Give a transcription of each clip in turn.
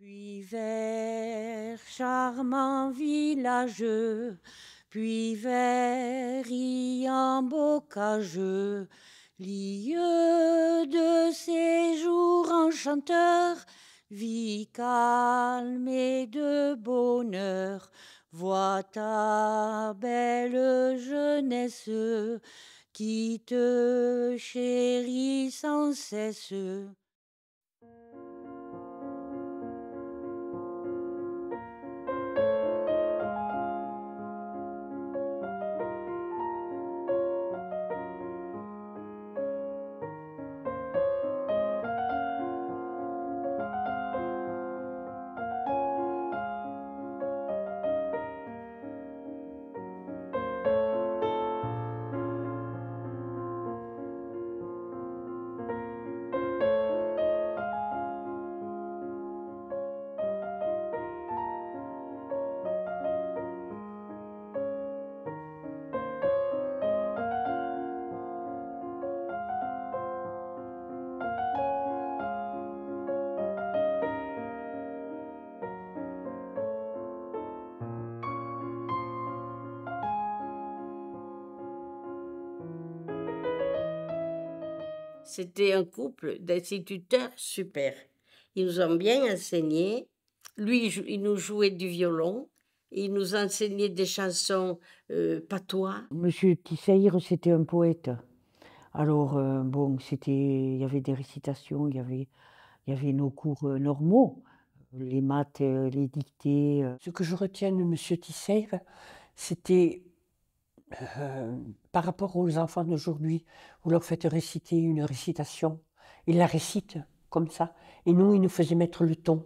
Puis vers charmant village, puis vers riant bocage, lieu de séjour enchanteur, vie calme et de bonheur, vois ta belle jeunesse qui te chérit sans cesse. C'était un couple d'instituteurs super. Ils nous ont bien enseigné. Lui, il nous jouait du violon. Il nous enseignait des chansons patois. Monsieur Tisseire, c'était un poète. Alors, bon, il y avait des récitations, il y avait nos cours normaux, les maths, les dictées. Ce que je retiens de Monsieur Tisseire, c'était par rapport aux enfants d'aujourd'hui, vous leur faites réciter une récitation, ils la récitent comme ça, et nous, il nous faisait mettre le ton,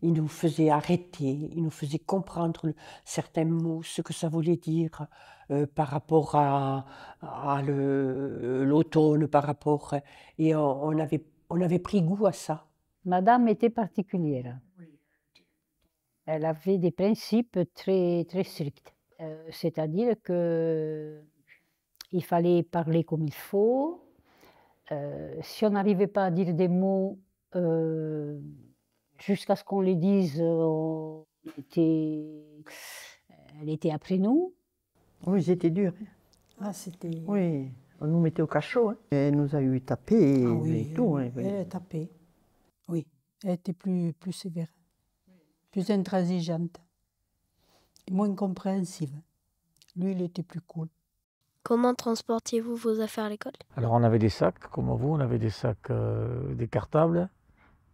il nous faisait arrêter, il nous faisait comprendre certains mots, ce que ça voulait dire par rapport à l'automne, par rapport... Et on avait pris goût à ça. Madame était particulière. Elle avait des principes très, très stricts. C'est-à-dire qu'il fallait parler comme il faut. Si on n'arrivait pas à dire des mots jusqu'à ce qu'on les dise, elle était après nous. Oui, c'était dur. Ah, c'était... Oui, on nous mettait au cachot. Hein. Elle nous a eu tapé Ah oui, et tout. Hein, elle a tapé. Oui, elle était plus sévère, plus intransigeante, et moins compréhensive. Lui, il était plus cool. Comment transportiez-vous vos affaires à l'école? Alors on avait des sacs, comme vous, on avait des sacs décartables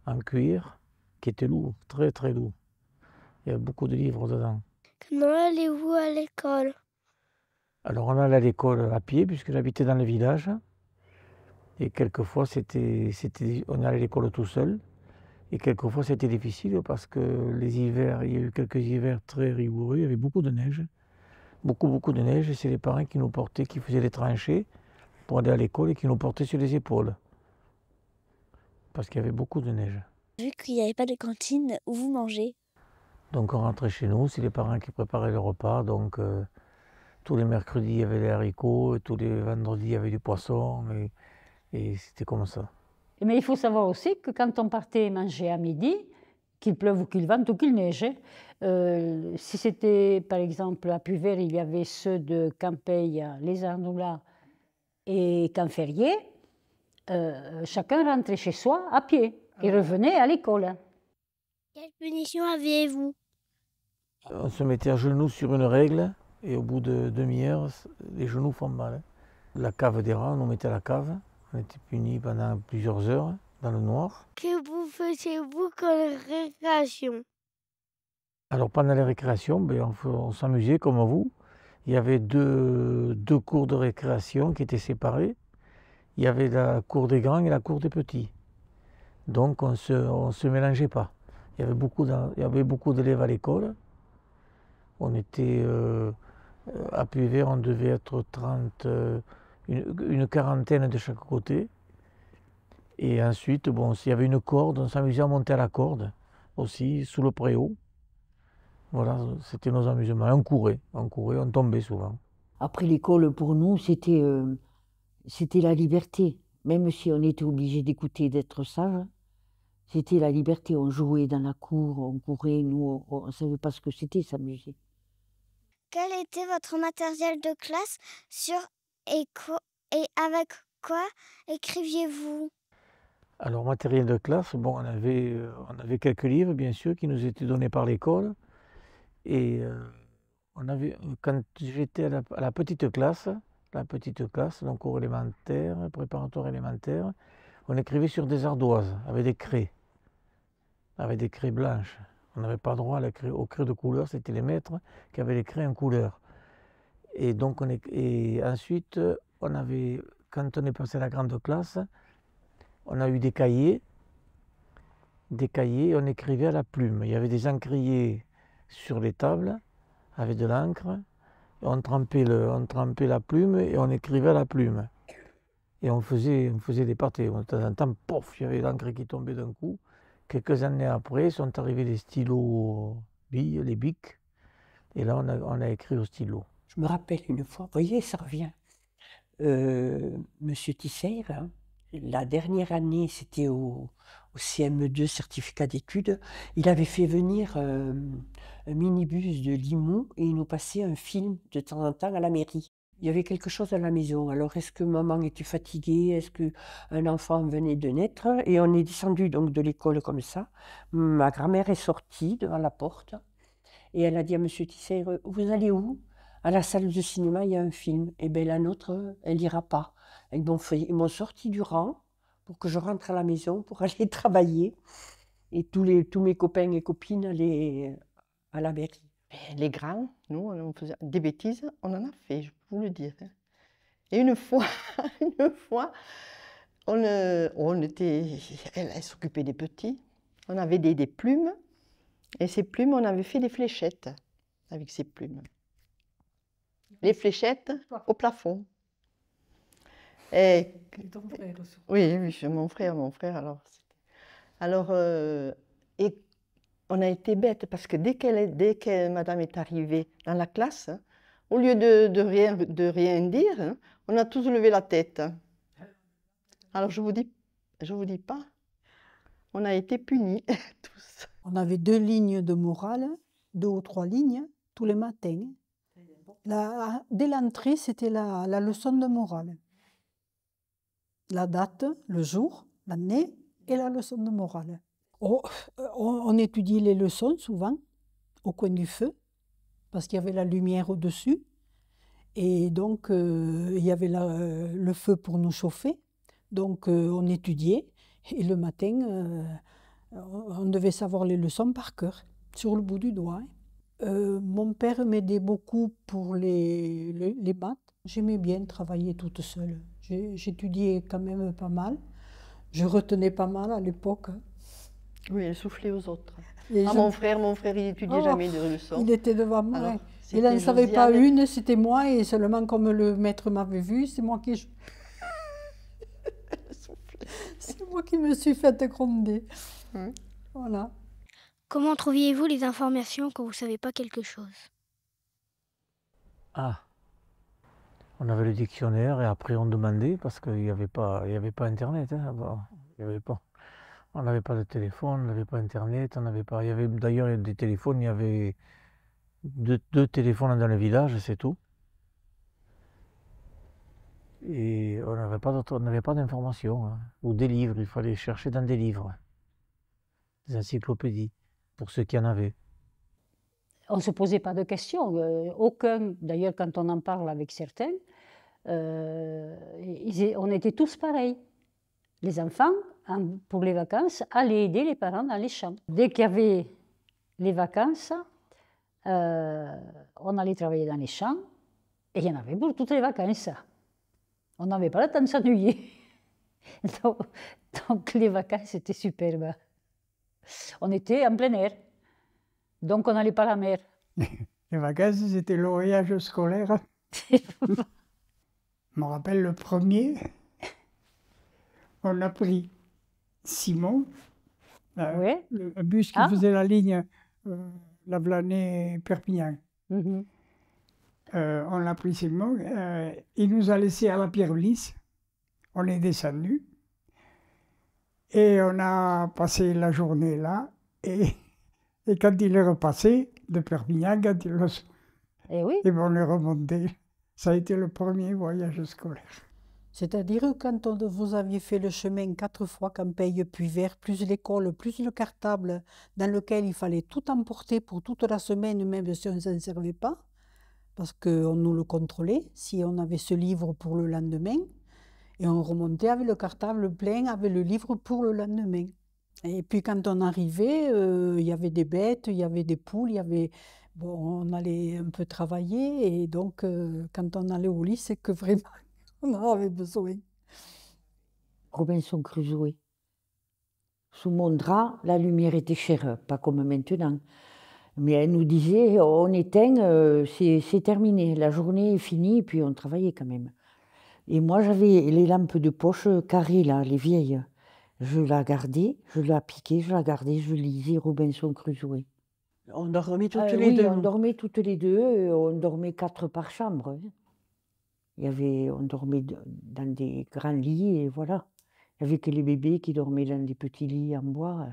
en cuir qui étaient lourds, très très lourds. Il y avait beaucoup de livres dedans. Comment allez-vous à l'école? Alors on allait à l'école à pied puisque j'habitais dans le village. Et quelquefois on allait à l'école tout seul. Et quelquefois c'était difficile parce que les hivers, il y a eu quelques hivers très rigoureux, il y avait beaucoup de neige. Beaucoup de neige et c'est les parents qui nous portaient, qui faisaient les tranchées pour aller à l'école et qui nous portaient sur les épaules. Parce qu'il y avait beaucoup de neige. Vu qu'il n'y avait pas de cantine où vous mangez. Donc on rentrait chez nous, c'est les parents qui préparaient le repas. Donc tous les mercredis il y avait les haricots, et tous les vendredis il y avait du poisson et c'était comme ça. Mais il faut savoir aussi que quand on partait manger à midi, qu'il pleuve ou qu'il vente ou qu'il neige, si c'était par exemple à Puvert, il y avait ceux de Campeille, les Arnoula et Canferrier, chacun rentrait chez soi à pied et revenait à l'école. Quelle punition aviez-vous? On se mettait à genoux sur une règle et au bout de demi-heure, les genoux font mal. Hein. La cave des rats, on nous mettait à la cave, on était punis pendant plusieurs heures dans le noir. Que vous faisiez-vous comme récréation? Alors pendant les récréations, on s'amusait comme vous. Il y avait deux cours de récréation qui étaient séparés. Il y avait la cour des grands et la cour des petits. Donc on se mélangeait pas. Il y avait beaucoup d'élèves à l'école. On était à Puvert, on devait être 30, une quarantaine de chaque côté. Et ensuite, s'il y avait une corde, on s'amusait à monter à la corde aussi, sous le préau. Voilà, c'était nos amusements. On courait, on tombait souvent. Après l'école, pour nous, c'était la liberté. Même si on était obligé d'écouter, d'être sage, C'était la liberté, on jouait dans la cour, on courait, nous, on ne savait pas ce que c'était s'amuser. Quel était votre matériel de classe et avec quoi écriviez-vous? Alors, matériel de classe, bon, on avait quelques livres, bien sûr, qui nous étaient donnés par l'école. Et quand j'étais à la petite classe, donc cours élémentaire, préparatoire élémentaire, on écrivait sur des ardoises avec des craies blanches. On n'avait pas droit aux craies de couleur, c'était les maîtres qui avaient les craies en couleur. Et donc, ensuite, quand on est passé à la grande classe, on a eu des cahiers, on écrivait à la plume. Il y avait des encriers sur les tables avec de l'encre. On trempait la plume et on écrivait à la plume. Et on faisait des parties. De temps en temps, pof, il y avait l'encre qui tombait d'un coup. Quelques années après, sont arrivés les stylos billes, les bics. Et là, on a écrit au stylo. Je me rappelle une fois, vous voyez, ça revient. Monsieur Tisser, hein, la dernière année, c'était au CM2, certificat d'études, il avait fait venir un minibus de Limoux et il nous passait un film de temps en temps à la mairie. Il y avait quelque chose à la maison. Alors, est-ce que maman était fatiguée? Est-ce qu'un enfant venait de naître? Et on est descendu donc de l'école comme ça. Ma grand-mère est sortie devant la porte et elle a dit à monsieur Tisser, vous allez où? À la salle de cinéma, il y a un film. Eh bien, la nôtre, elle n'ira pas. Ils m'ont sorti du rang pour que je rentre à la maison pour aller travailler. Et tous mes copains et copines allaient à la mairie. Les grands, nous, on faisait des bêtises, on en a fait, je peux vous le dire. Et une fois, elle s'occupait des petits. On avait des plumes, et ces plumes, on avait fait des fléchettes avec ces plumes. Les fléchettes au plafond. Et Ton frère aussi. oui, mon frère, alors. Et on a été bêtes parce que dès que madame est arrivée dans la classe, au lieu de rien dire, hein, on a tous levé la tête. Alors je vous dis pas, on a été punis tous. On avait 2 lignes de morale, 2 ou 3 lignes, tous les matins. Dès l'entrée, c'était la leçon de morale. La date, le jour, l'année et la leçon de morale. On étudiait les leçons souvent au coin du feu, parce qu'il y avait la lumière au-dessus. Et donc, il y avait le feu pour nous chauffer. Donc, on étudiait. Et le matin, on devait savoir les leçons par cœur, sur le bout du doigt. Mon père m'aidait beaucoup pour les maths. J'aimais bien travailler toute seule. J'étudiais quand même pas mal. Je retenais pas mal à l'époque. Oui, elle soufflait aux autres. Mon frère, il n'étudiait jamais de leçons. Il était devant moi. Alors, il n'en savait pas une, c'était moi. Et seulement comme le maître m'avait vu, c'est moi qui... c'est moi qui me suis fait gronder. Voilà. Comment trouviez-vous les informations quand vous ne savez pas quelque chose? Ah, on avait le dictionnaire et après on demandait parce qu'il n'y avait pas Internet. Hein, il y avait pas. On n'avait pas de téléphone, on n'avait pas Internet, on n'avait pas. Il y avait d'ailleurs des téléphones, il y avait deux téléphones dans le village, c'est tout. Et on n'avait pas d'informations, hein, ou des livres, il fallait chercher dans des livres, des encyclopédies, pour ceux qui en avaient. On ne se posait pas de questions. D'ailleurs, quand on en parle avec certains, on était tous pareils. Les enfants, pour les vacances, allaient aider les parents dans les champs. Dès qu'il y avait les vacances, on allait travailler dans les champs, et il y en avait pour toutes les vacances. On n'avait pas le temps de s'ennuyer. Donc les vacances, c'était superbe. On était en plein air, donc on n'allait pas à la mer. Les vacances, c'était le voyage scolaire. Je me rappelle le premier, on a pris Simon, Ouais. un bus qui faisait la ligne Lavelanet-Perpignan. On a pris Simon, il nous a laissés à la Pierre-Lys, on est descendu. Et on a passé la journée là. Et quand il est repassé de Perpignan, quand il Eh oui. et on est remonté. Ça a été le premier voyage scolaire. C'est-à-dire quand vous aviez fait le chemin 4 fois Campeille puis Vert, plus l'école, plus le cartable dans lequel il fallait tout emporter pour toute la semaine, même si on ne s'en servait pas, parce qu'on nous le contrôlait, si on avait ce livre pour le lendemain, et on remontait avec le cartable plein, avec le livre pour le lendemain. Et puis quand on arrivait, il y avait des bêtes, il y avait des poules, il y avait... Bon, on allait un peu travailler, et donc quand on allait au lit, c'est que vraiment... On en avait besoin. Robinson Crusoe. Sous mon drap, la lumière était chère, pas comme maintenant. Mais elle nous disait, on éteint, c'est terminé, la journée est finie, et puis on travaillait quand même. Et moi, j'avais les lampes de poche carrées, là, les vieilles. Je la gardais, je la piquais, je la gardais, je lisais Robinson Crusoe. On dormait toutes les Oui, deux. on dormait toutes les deux, on dormait 4 par chambre. On dormait dans des grands lits, et voilà. Il n'y avait que les bébés qui dormaient dans des petits lits en bois.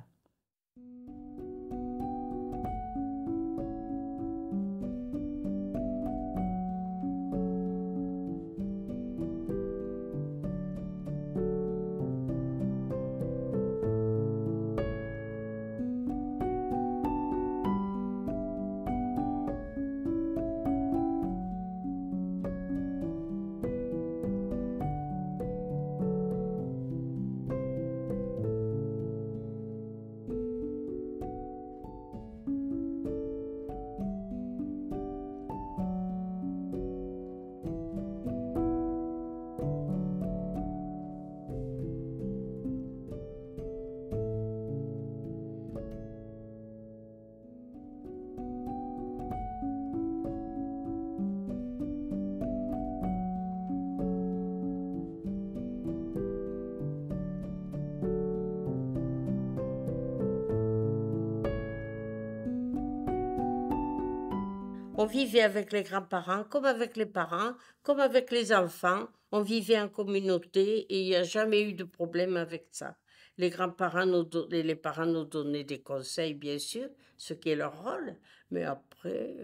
On vivait avec les grands-parents, comme avec les parents, comme avec les enfants. On vivait en communauté et il n'y a jamais eu de problème avec ça. Les grands-parents et les parents nous donnaient des conseils, bien sûr, ce qui est leur rôle, mais après,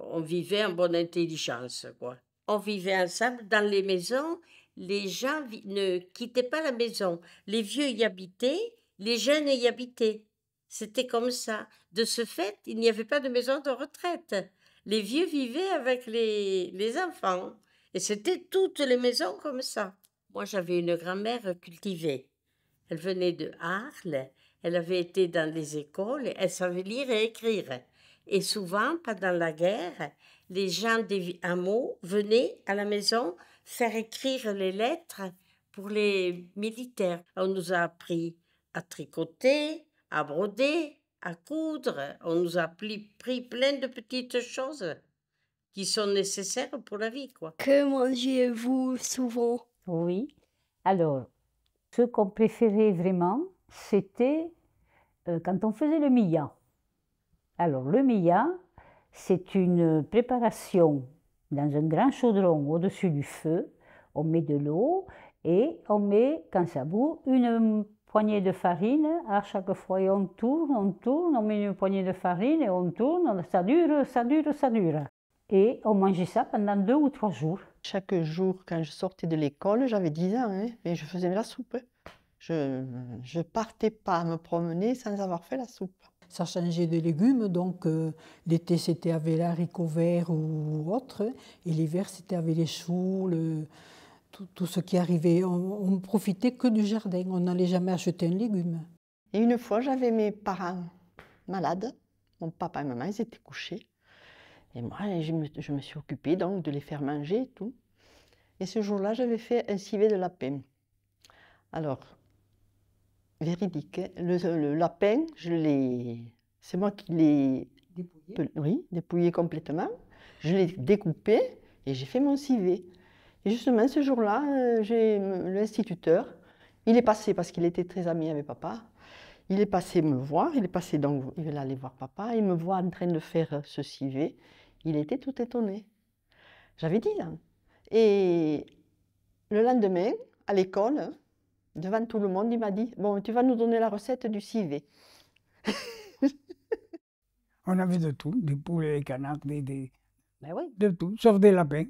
on vivait en bonne intelligence, quoi. On vivait ensemble dans les maisons. Les gens ne quittaient pas la maison. Les vieux y habitaient, les jeunes y habitaient. C'était comme ça. De ce fait, il n'y avait pas de maison de retraite. Les vieux vivaient avec les enfants. Et c'était toutes les maisons comme ça. Moi, j'avais une grand-mère cultivée. Elle venait de Arles. Elle avait été dans les écoles. Elle savait lire et écrire. Et souvent, pendant la guerre, les gens des hameaux venaient à la maison faire écrire les lettres pour les militaires. On nous a appris à tricoter, à broder, à coudre. On nous a pris plein de petites choses qui sont nécessaires pour la vie, quoi. Que mangez-vous souvent? Oui. Alors, ce qu'on préférait vraiment, c'était quand on faisait le millat. Alors, le millat, c'est une préparation dans un grand chaudron au-dessus du feu. On met de l'eau et on met, quand ça bout, une poignée de farine à chaque fois et on tourne, on met une poignée de farine et on tourne, ça dure, ça dure, ça dure. Et on mangeait ça pendant 2 ou 3 jours. Chaque jour, quand je sortais de l'école, j'avais 10 ans, hein, mais je faisais la soupe. Je ne partais pas me promener sans avoir fait la soupe. Ça changeait de légumes, donc l'été c'était avec les haricots verts ou autre, et l'hiver c'était avec les choux, tout ce qui arrivait. On ne profitait que du jardin, on n'allait jamais acheter un légume. Et une fois, j'avais mes parents malades, mon papa et maman, ils étaient couchés. Et moi, je me suis occupée donc de les faire manger et tout. Et ce jour-là, j'avais fait un civet de lapin. Alors, véridique, hein, le lapin, c'est moi qui l'ai dépouillé complètement. Je l'ai découpé et j'ai fait mon civet. Et justement, ce jour-là, l'instituteur, il est passé parce qu'il était très ami avec papa. Il est passé me voir, il est allé voir papa, il me voit en train de faire ce civet. Il était tout étonné. J'avais 10 ans. Et le lendemain, à l'école, Devant tout le monde, il m'a dit, bon, tu vas nous donner la recette du civet. On avait de tout, des poulets, des canards, Ben oui. de tout, sauf des lapins.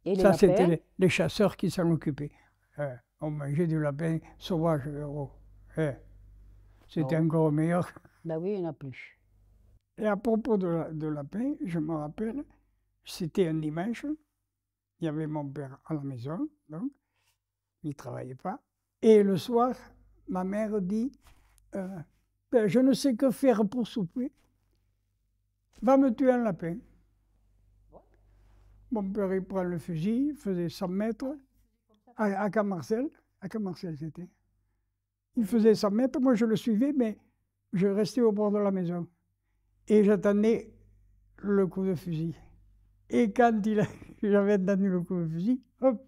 Et les Ça, lapins, c'était les chasseurs qui s'en occupaient. On mangeait du lapin sauvage. C'était Oh. encore meilleur. ben oui, il n'y en a plus. Et à propos de lapin, je me rappelle, c'était un dimanche, il y avait mon père à la maison, donc, il ne travaillait pas. Et le soir, ma mère dit, ben, je ne sais que faire pour souper, va me tuer un lapin. Mon père, il prend le fusil, il faisait 100 mètres, à Camarcel c'était. Il faisait 100 mètres, moi je le suivais, mais je restais au bord de la maison. Et j'attendais le coup de fusil. Et quand j'avais entendu le coup de fusil, hop,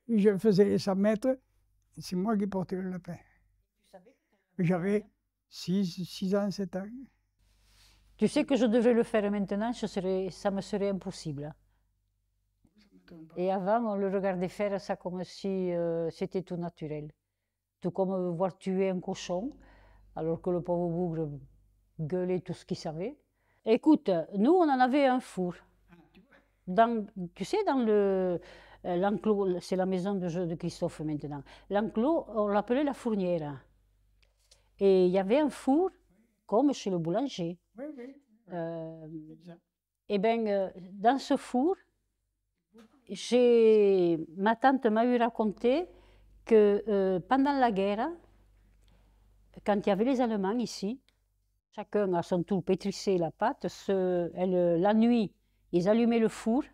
je faisais les 100 mètres, c'est moi qui portais le lapin. J'avais 6 ans, 7 ans. Tu sais que je devrais le faire maintenant, ça me serait impossible. Et avant, on le regardait faire ça comme si c'était tout naturel. Tout comme voir tuer un cochon, alors que le pauvre bougre gueulait tout ce qu'il savait. Écoute, nous, on en avait un four. Tu sais, dans l'enclos, c'est la maison de jeu de Christophe maintenant. L'enclos, on l'appelait la fournière. Et il y avait un four, comme chez le boulanger. Oui, oui. Eh bien, dans ce four, ma tante m'a eu raconté que pendant la guerre, quand il y avait les Allemands ici, chacun à son tour pétrissait la pâte, la nuit, ils allumaient le four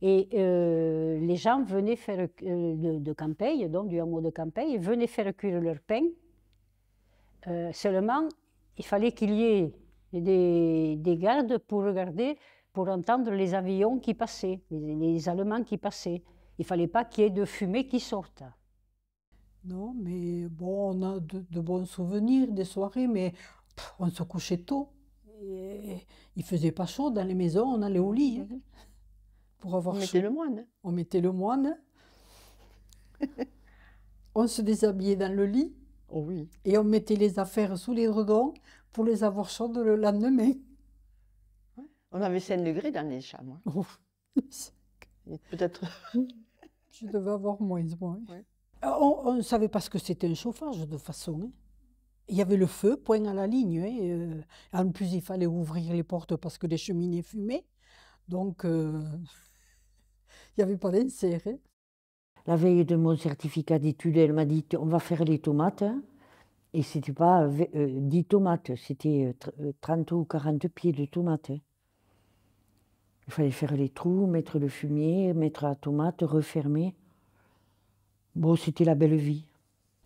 et les gens venaient faire de Campeille, donc du hameau de Campeille, venaient faire cuire leur pain. Seulement, il fallait qu'il y ait des gardes pour regarder, pour entendre les avions qui passaient, les Allemands qui passaient. Il ne fallait pas qu'il y ait de fumée qui sorte. Non, mais bon, on a de bons souvenirs des soirées, mais on se couchait tôt. Et il faisait pas chaud dans les maisons, on allait au lit. Hein, pour avoir On chaud. mettait le moine. On mettait le moine. On se déshabillait dans le lit. Oh oui. Et on mettait les affaires sous les redons pour les avoir chaudes le lendemain. On avait 5 degrés dans les chambres. Oh. Peut-être. Je devais avoir moins. Ouais. On ne savait pas ce que c'était un chauffage de toute façon. Hein. Il y avait le feu, point à la ligne. Hein. En plus, il fallait ouvrir les portes parce que les cheminées fumaient. Donc, il n'y avait pas d'insert. Hein. La veille de mon certificat d'études, elle m'a dit on va faire les tomates. Hein. Et ce n'était pas 10 tomates, c'était 30 ou 40 pieds de tomates. Hein. Il fallait faire les trous, mettre le fumier, mettre la tomate, refermer. Bon, c'était la belle vie.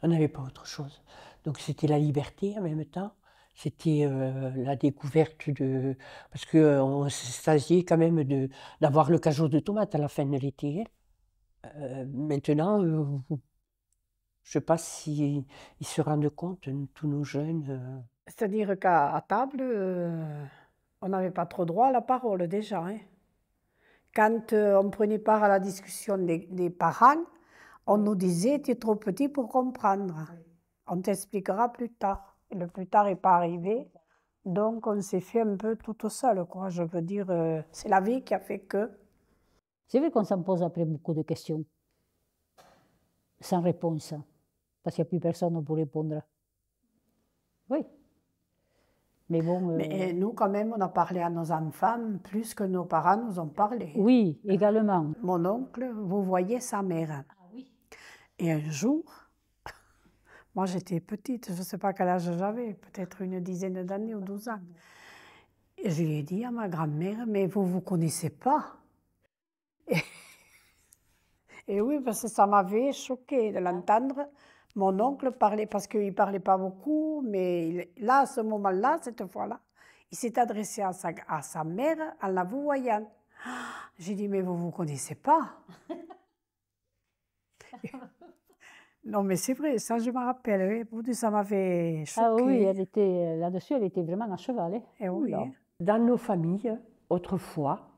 On n'avait pas autre chose. Donc c'était la liberté en même temps. C'était la découverte de... Parce qu'on s'extasiait quand même d'avoir le cajot de tomates à la fin de l'été. Maintenant, je ne sais pas s'ils se rendent compte, tous nos jeunes. C'est-à-dire qu'à table, on n'avait pas trop droit à la parole déjà. Hein. Quand on prenait part à la discussion des parents, on nous disait « tu es trop petit pour comprendre, on t'expliquera plus tard ». Et le plus tard n'est pas arrivé, donc on s'est fait un peu tout seul, quoi. Je veux dire, c'est la vie qui a fait que... C'est vrai qu'on s'en pose après beaucoup de questions, sans réponse, parce qu'il n'y a plus personne pour répondre. Oui. Mais bon... Mais nous, quand même, on a parlé à nos enfants plus que nos parents nous ont parlé. Oui, également. Mon oncle, vous voyez sa mère. Ah oui. Et un jour, moi j'étais petite, je ne sais pas quel âge j'avais, peut-être une dizaine d'années ou 12 ans. Et je lui ai dit à ma grand-mère, mais vous ne vous connaissez pas. Et oui, parce que ça m'avait choqué de l'entendre. Mon oncle parlait, parce qu'il ne parlait pas beaucoup, mais là, à ce moment-là, cette fois-là, il s'est adressé à sa mère en la vous voyant. J'ai dit, mais vous ne vous connaissez pas. Non, mais c'est vrai, ça je me rappelle, oui. Ça m'avait choqué. Ah oui, là-dessus, elle était vraiment à cheval. Hein. Et oui. Dans nos familles, autrefois,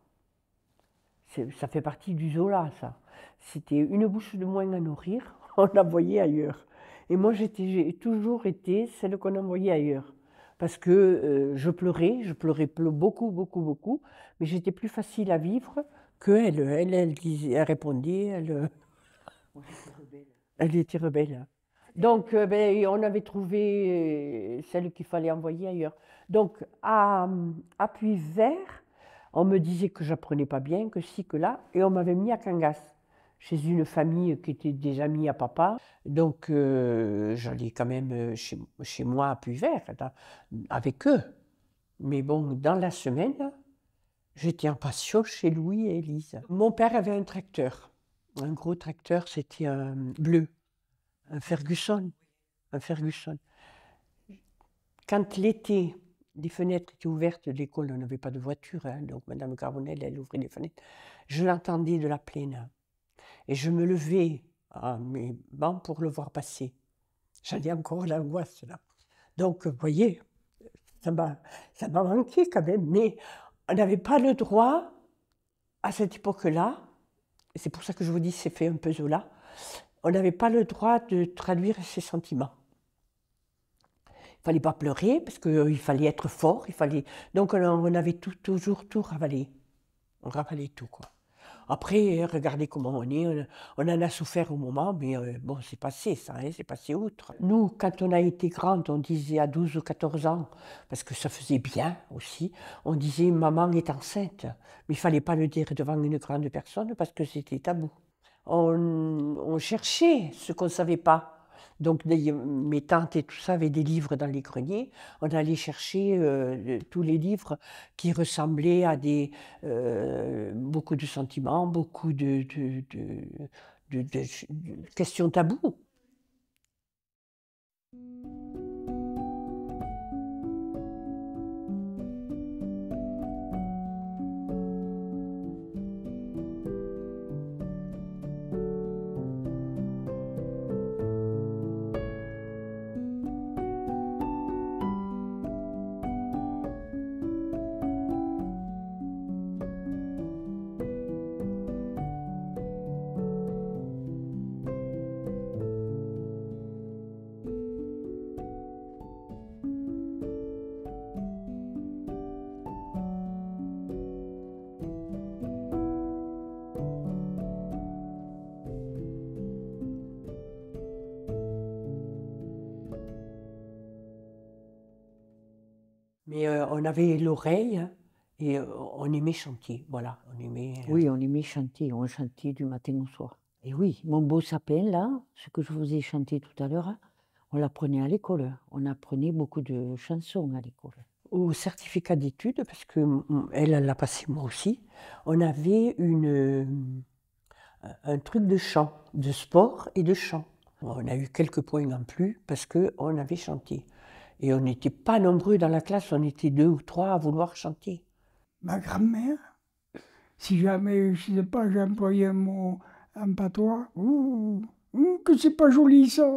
ça fait partie du Zola, ça. C'était une bouche de moins à nourrir. on envoyait ailleurs. Et moi, j'ai toujours été celle qu'on envoyait ailleurs. Parce que je pleurais beaucoup, beaucoup, beaucoup, mais j'étais plus facile à vivre qu'elle. Elle répondait, elle était rebelle. Donc, on avait trouvé celle qu'il fallait envoyer ailleurs. Donc, à Puy-Vert, on me disait que j'apprenais pas bien, que ci, que là, et on m'avait mis à Cangas, chez une famille qui était des amis à papa. Donc, j'allais quand même chez moi à Puy-Vert, avec eux. Mais bon, dans la semaine, j'étais en pension chez Louis et Élise. Mon père avait un tracteur, un gros tracteur, c'était un bleu, un Ferguson. Un Ferguson. Quand l'été, les fenêtres étaient ouvertes de l'école, on n'avait pas de voiture, hein, donc Madame Carbonel, elle ouvrait les fenêtres. Je l'entendais de la plaine. Et je me levais à mes bancs pour le voir passer. J'en ai encore l'angoisse là. Donc, vous voyez, ça m'a manqué quand même, mais on n'avait pas le droit, à cette époque-là, et c'est pour ça que je vous dis c'est fait un peu Zola, on n'avait pas le droit de traduire ses sentiments. Il ne fallait pas pleurer, parce qu'il fallait être fort, donc on avait toujours tout ravalé. On ravalait tout, quoi. Après, regardez comment on est, on en a souffert au moment, mais bon, c'est passé ça, hein, c'est passé outre. Nous, quand on a été grande, on disait à 12 ou 14 ans, parce que ça faisait bien aussi, on disait « maman est enceinte », mais il ne fallait pas le dire devant une grande personne parce que c'était tabou. On cherchait ce qu'on ne savait pas. Donc mes tantes et tout ça avaient des livres dans les greniers. On allait chercher tous les livres qui ressemblaient à beaucoup de sentiments, beaucoup de questions taboues. Mais on avait l'oreille et on aimait chanter, voilà. Oui, on aimait chanter, on chantait du matin au soir. Et oui, mon beau sapin, là, ce que je vous ai chanté tout à l'heure, on l'apprenait à l'école. On apprenait beaucoup de chansons à l'école. Au certificat d'études, parce qu'elle l'a passé moi aussi, on avait un truc de chant, de sport et de chant. On a eu quelques points en plus parce qu'on avait chanté. Et on n'était pas nombreux dans la classe, on était 2 ou 3 à vouloir chanter. Ma grand-mère, si jamais, je ne sais pas, j'ai employé un mot en patois, que c'est pas joli ça.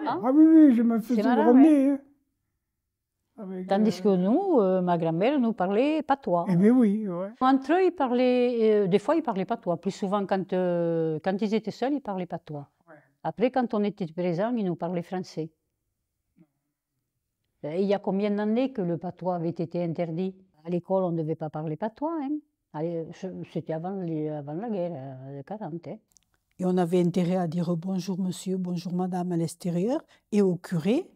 Ah oui, je me faisais gronder. Ouais. Tandis que nous, ma grand-mère nous parlait patois. Eh bien oui, ouais. Entre eux, ils parlaient, des fois ils parlaient patois. Plus souvent, quand ils étaient seuls, ils parlaient patois. Ouais. Après, quand on était présents, ils nous parlaient français. Et il y a combien d'années que le patois avait été interdit? À l'école, on ne devait pas parler patois. Hein. C'était avant la guerre de 40. Hein. Et on avait intérêt à dire bonjour monsieur, bonjour madame à l'extérieur, et au curé,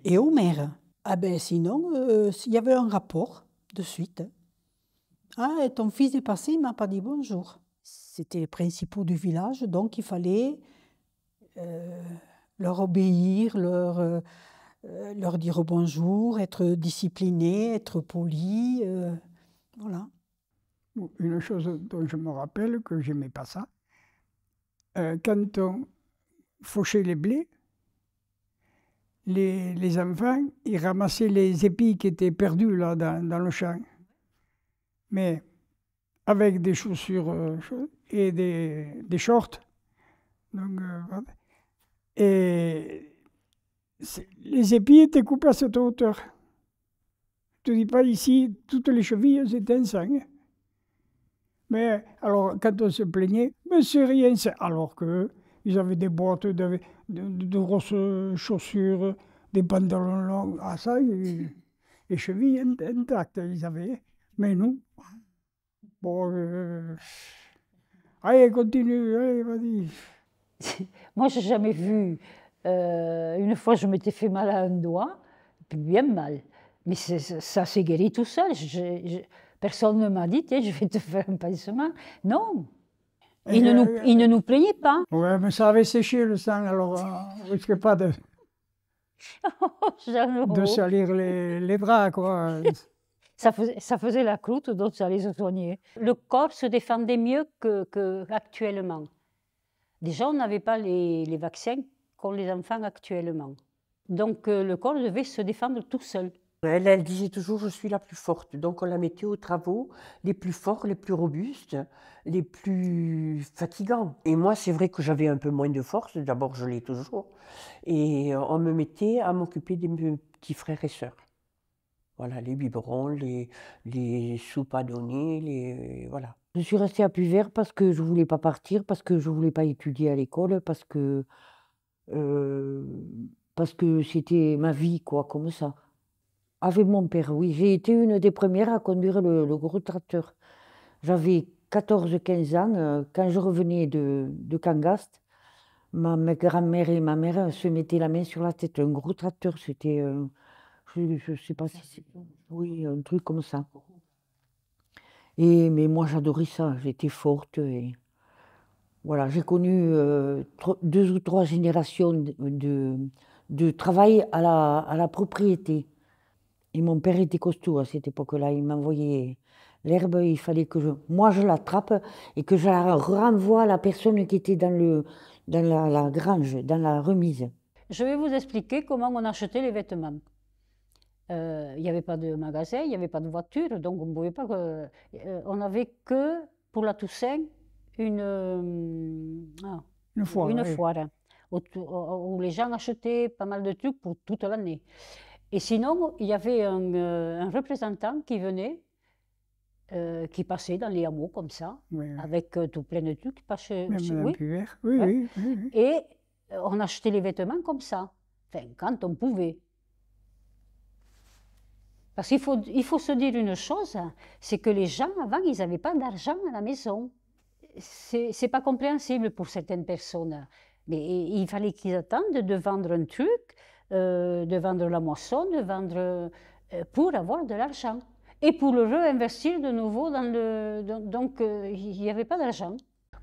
et au maire. Ah ben sinon, il y avait un rapport de suite. Ah, et ton fils est passé, il ne m'a pas dit bonjour. C'était les principaux du village, donc il fallait leur obéir, leur dire bonjour, être discipliné, être poli, voilà. Une chose dont je me rappelle, que je n'aimais pas ça, quand on fauchait les blés, les enfants, ils ramassaient les épis qui étaient perdus là, dans le champ. Mais avec des chaussures et des shorts. Donc, et les épis étaient coupés à cette hauteur. Je ne te dis pas ici, toutes les chevilles, c'était un sang. Mais alors, quand on se plaignait, mais c'est rien, alors que Ils avaient des bottes, de grosses chaussures, des pantalons longs. Ah ça, les chevilles intactes, ils avaient. Mais nous, bon, allez, continue, allez, vas-y. Moi, j'ai jamais vu. Une fois, je m'étais fait mal à un doigt, puis bien mal. Mais ça s'est guéri tout seul. Personne ne m'a dit, tiens, je vais te faire un pansement. Non. Il ne nous plaignait pas. Ouais, mais ça avait séché le sang, alors on ne risquait pas de salir les draps, quoi. Ça faisait la croûte, donc ça les soignait. Le corps se défendait mieux qu'actuellement. Déjà, on n'avait pas les vaccins qu'ont les enfants actuellement. Donc, le corps devait se défendre tout seul. Elle disait toujours, je suis la plus forte. Donc, on la mettait aux travaux les plus forts, les plus robustes, les plus fatigants. Et moi, c'est vrai que j'avais un peu moins de force. D'abord, je l'ai toujours. Et on me mettait à m'occuper des petits frères et sœurs. Voilà, les biberons, les soupes à donner, voilà. Je suis restée à Puvert parce que je ne voulais pas partir, parce que je ne voulais pas étudier à l'école, parce que c'était ma vie, quoi, comme ça. Avec mon père, oui. J'ai été une des premières à conduire le gros tracteur. J'avais 14-15 ans. Quand je revenais de Cangast, ma grand-mère et ma mère se mettaient la main sur la tête. Un gros tracteur, c'était, je ne sais pas si c'est... Oui, un truc comme ça. Mais moi, j'adorais ça. J'étais forte. Et voilà, j'ai connu 2 ou 3 générations de travail à la propriété. Et mon père était costaud à cette époque-là. Il m'envoyait l'herbe, il fallait que moi je l'attrape et que je la renvoie à la personne qui était dans la grange, dans la remise. Je vais vous expliquer comment on achetait les vêtements. Il n'y avait pas de magasin, il n'y avait pas de voiture, donc on ne pouvait pas... on n'avait que, pour la Toussaint, une foire où les gens achetaient pas mal de trucs pour toute l'année. Et sinon, il y avait un représentant qui venait, qui passait dans les hameaux comme ça, avec tout plein de trucs. Oui. Et on achetait les vêtements comme ça, enfin, quand on pouvait. Parce qu'il faut se dire une chose, c'est que les gens, avant, ils n'avaient pas d'argent à la maison. C'est pas compréhensible pour certaines personnes. Mais il fallait qu'ils attendent de vendre un truc, de vendre la moisson, de vendre pour avoir de l'argent. Et pour le réinvestir de nouveau dans le... Donc, il n'y avait pas d'argent.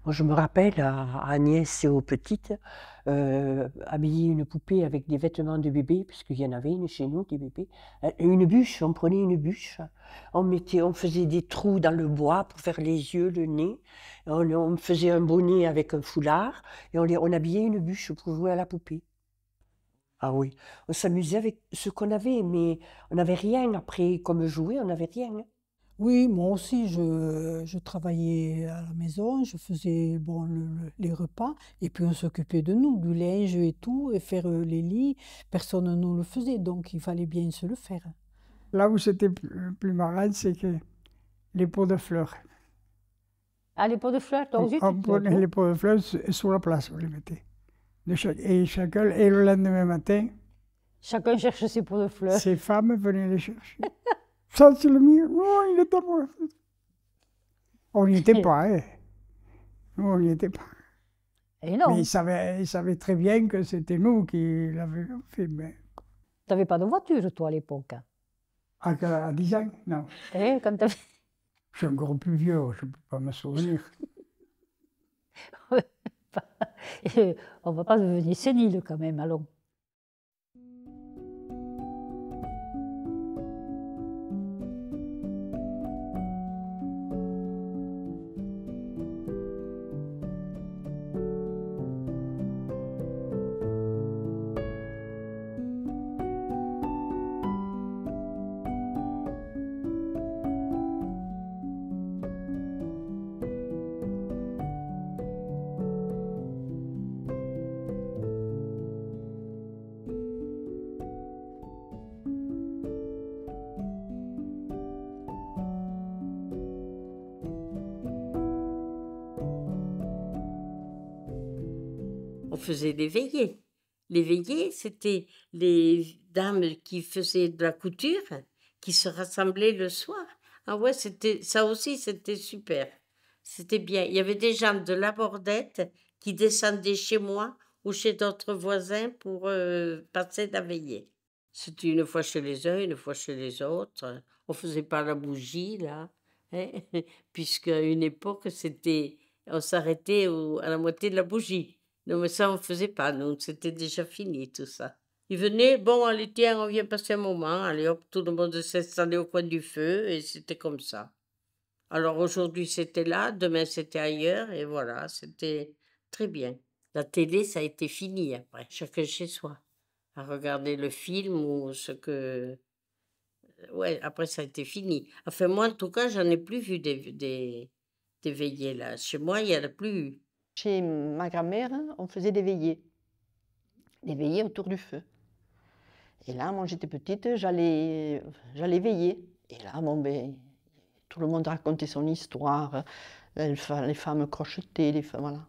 Moi, je me rappelle à Agnès et aux petites, habiller une poupée avec des vêtements de bébé, puisqu'il y en avait une chez nous, des bébés. Une bûche, on prenait une bûche, on faisait des trous dans le bois pour faire les yeux, le nez. On faisait un bonnet avec un foulard et on habillait une bûche pour jouer à la poupée. Ah oui, on s'amusait avec ce qu'on avait, mais on n'avait rien après, comme jouer, on n'avait rien. Oui, moi aussi, je travaillais à la maison, je faisais les repas, et puis on s'occupait de nous, du linge et tout, et faire les lits, personne ne nous le faisait, donc il fallait bien se le faire. Là où c'était plus marrant, c'est que les pots de fleurs. Ah, les pots de fleurs, toi aussi? On prenait les pots de fleurs sur la place, on les mettait. Et le lendemain matin, chacun cherche ses pots de fleurs. Ses femmes venaient les chercher. Ça, c'est le mien. Non, il est à moi. On n'y était pas, hein. On n'y était pas. Et non. Mais ils savaient très bien que c'était nous qui l'avions fait. Mais... Tu n'avais pas de voiture, toi, à l'époque? À 10 ans, non. Quand je suis encore plus vieux, je ne peux pas me souvenir. On ne va pas devenir sénile quand même, allons. on faisait les veillées. Les veillées, c'était les dames qui faisaient de la couture, qui se rassemblaient le soir. Ah ouais, ça aussi, c'était super. C'était bien. Il y avait des gens de la Bordette qui descendaient chez moi ou chez d'autres voisins pour passer la veillée. C'était une fois chez les uns, une fois chez les autres. On ne faisait pas la bougie, là, hein? Puisqu'à une époque, on s'arrêtait à la moitié de la bougie. Non, mais ça, on ne faisait pas, nous, c'était déjà fini, tout ça. Ils venaient, bon, allez, tiens, on vient passer un moment, allez hop, tout le monde s'installait au coin du feu, et c'était comme ça. Alors aujourd'hui, c'était là, demain, c'était ailleurs, et voilà, c'était très bien. La télé, ça a été fini après, chacun chez soi, à regarder le film ou ce que... Ouais, après, ça a été fini. Enfin, moi, en tout cas, j'en ai plus vu des veillées, là. Chez moi, il n'y en a plus eu. Chez ma grand-mère, on faisait des veillées autour du feu. Et là, moi, j'étais petite, j'allais veiller. Et là, bon, ben, tout le monde racontait son histoire. Les femmes crochetaient, voilà.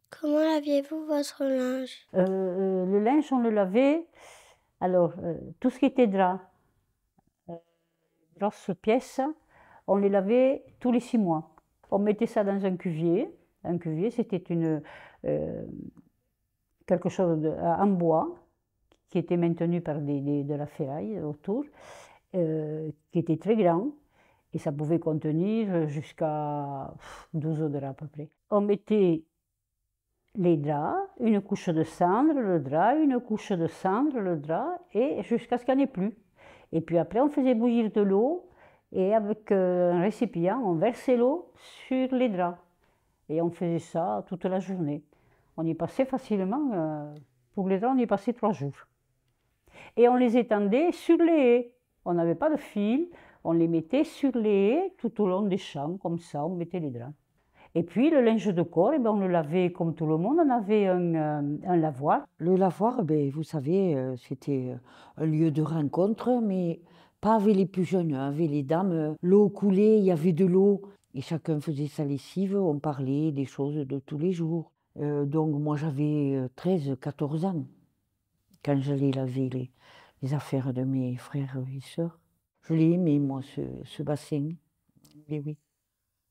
Comment laviez-vous votre linge? Le linge, on le lavait, alors, tout ce qui était drap, grosses pièces, on les lavait tous les 6 mois. On mettait ça dans un cuvier. Un cuvier, c'était quelque chose en bois qui était maintenu par de la ferraille autour, qui était très grand, et ça pouvait contenir jusqu'à 12 draps à peu près. On mettait les draps, une couche de cendre, le drap, une couche de cendre, le drap, et jusqu'à ce qu'il n'y en ait plus. Et puis après, on faisait bouillir de l'eau, et avec un récipient, on versait l'eau sur les draps. Et on faisait ça toute la journée. On y passait facilement, pour les draps, on y passait 3 jours. Et on les étendait sur les haies. On n'avait pas de fil, on les mettait sur les haies tout au long des champs, comme ça, on mettait les draps. Et puis le linge de corps, eh ben, on le lavait comme tout le monde, on avait un lavoir. Le lavoir, ben, vous savez, c'était un lieu de rencontre, mais pas avec les plus jeunes, avec les dames. L'eau coulait, il y avait de l'eau, et chacun faisait sa lessive, on parlait des choses de tous les jours. Donc moi j'avais 13-14 ans quand j'allais laver les affaires de mes frères et sœurs. Je l'ai aimé, moi, ce bassin. Mais oui.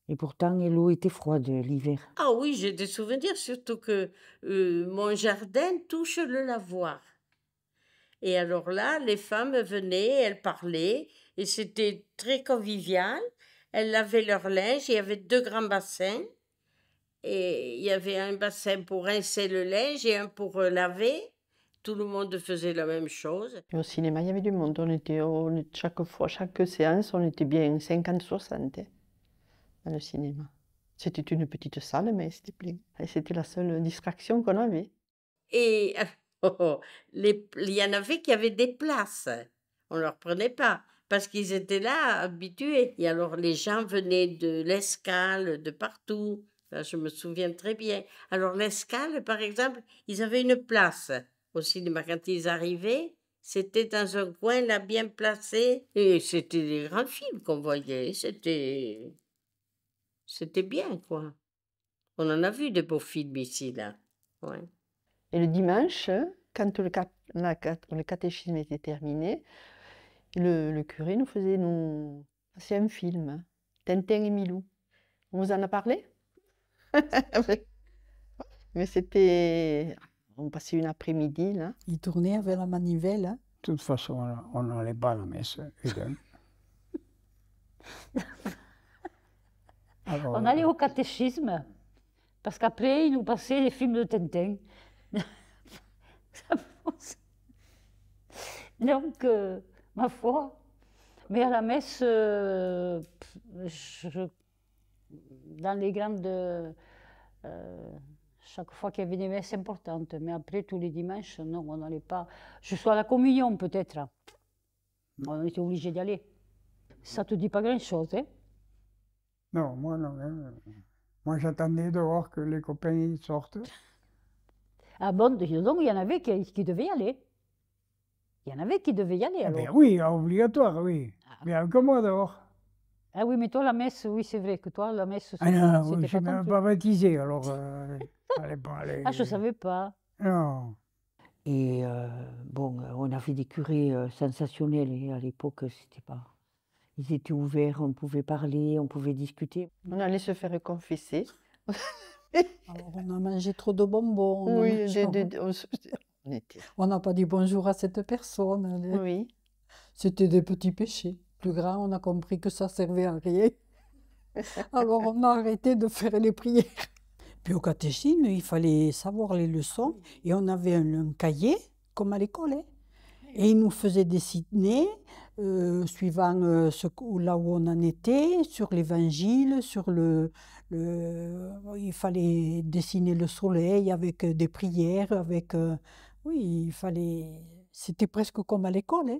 Et pourtant, l'eau était froide l'hiver. Ah oui, j'ai des souvenirs, surtout que mon jardin touche le lavoir. Et alors là, les femmes venaient, elles parlaient, et c'était très convivial. Elles lavaient leur linge, il y avait 2 grands bassins. Et il y avait un bassin pour rincer le linge et un pour laver. Tout le monde faisait la même chose. Et au cinéma, il y avait du monde. Chaque séance, on était bien 50-60 dans le cinéma. C'était une petite salle, mais c'était plein. Et c'était la seule distraction qu'on avait. Et il y en avait qui avaient des places. On ne leur prenait pas, parce qu'ils étaient là, habitués. Et alors, les gens venaient de l'Escale, de partout. Là, je me souviens très bien. Alors, l'Escale, par exemple, ils avaient une place au cinéma. Quand ils arrivaient, c'était dans un coin, là, bien placé. Et c'était des grands films qu'on voyait. C'était bien, quoi. On en a vu de beaux films ici, là. Ouais. Et le dimanche, quand le catéchisme était terminé, le curé nous faisait passer un film, Tintin et Milou. On vous en a parlé? Mais c'était... On passait une après-midi, là. Il tournait avec la manivelle. Hein. De toute façon, on n'allait pas à la messe. Alors, On allait au catéchisme, parce qu'après, ils nous passaient les films de Tintin. Donc, ma foi, mais à la messe, dans les grandes... chaque fois qu'il y avait des messes importantes, mais après, tous les dimanches, non, on n'allait pas. Jusqu'à la communion, peut-être. On était obligé d'y aller. Ça te dit pas grand-chose, hein? Non, moi non. Hein. Moi, j'attendais dehors que les copains sortent. Ah bon, donc il y en avait qui devaient y aller. Il y en avait qui devaient y aller, alors. Ben oui, obligatoire, oui. Bien comme moi dehors. Ah oui, mais toi, la messe, oui, c'est vrai que toi, la messe, Ah non, je c'était ne suis pas ton même truc. pas baptisé, alors fallait pas Ah, je ne aller. savais pas. Non. Et bon, on avait des curés sensationnels et à l'époque, c'était pas. Ils étaient ouverts, on pouvait parler, on pouvait discuter. On allait se faire confesser. Alors, on a mangé trop de bonbons. On a Oui, mangé- on était. on n'a pas dit bonjour à cette personne. Oui. C'était des petits péchés. Plus grand, on a compris que ça servait à rien. Alors, on a arrêté de faire les prières. Puis au catéchisme, il fallait savoir les leçons. Et on avait un cahier, comme à l'école. Hein. Et il nous faisait dessiner, suivant là où on en était, sur l'évangile, il fallait dessiner le soleil avec des prières, oui, il fallait. C'était presque comme à l'école. Hein.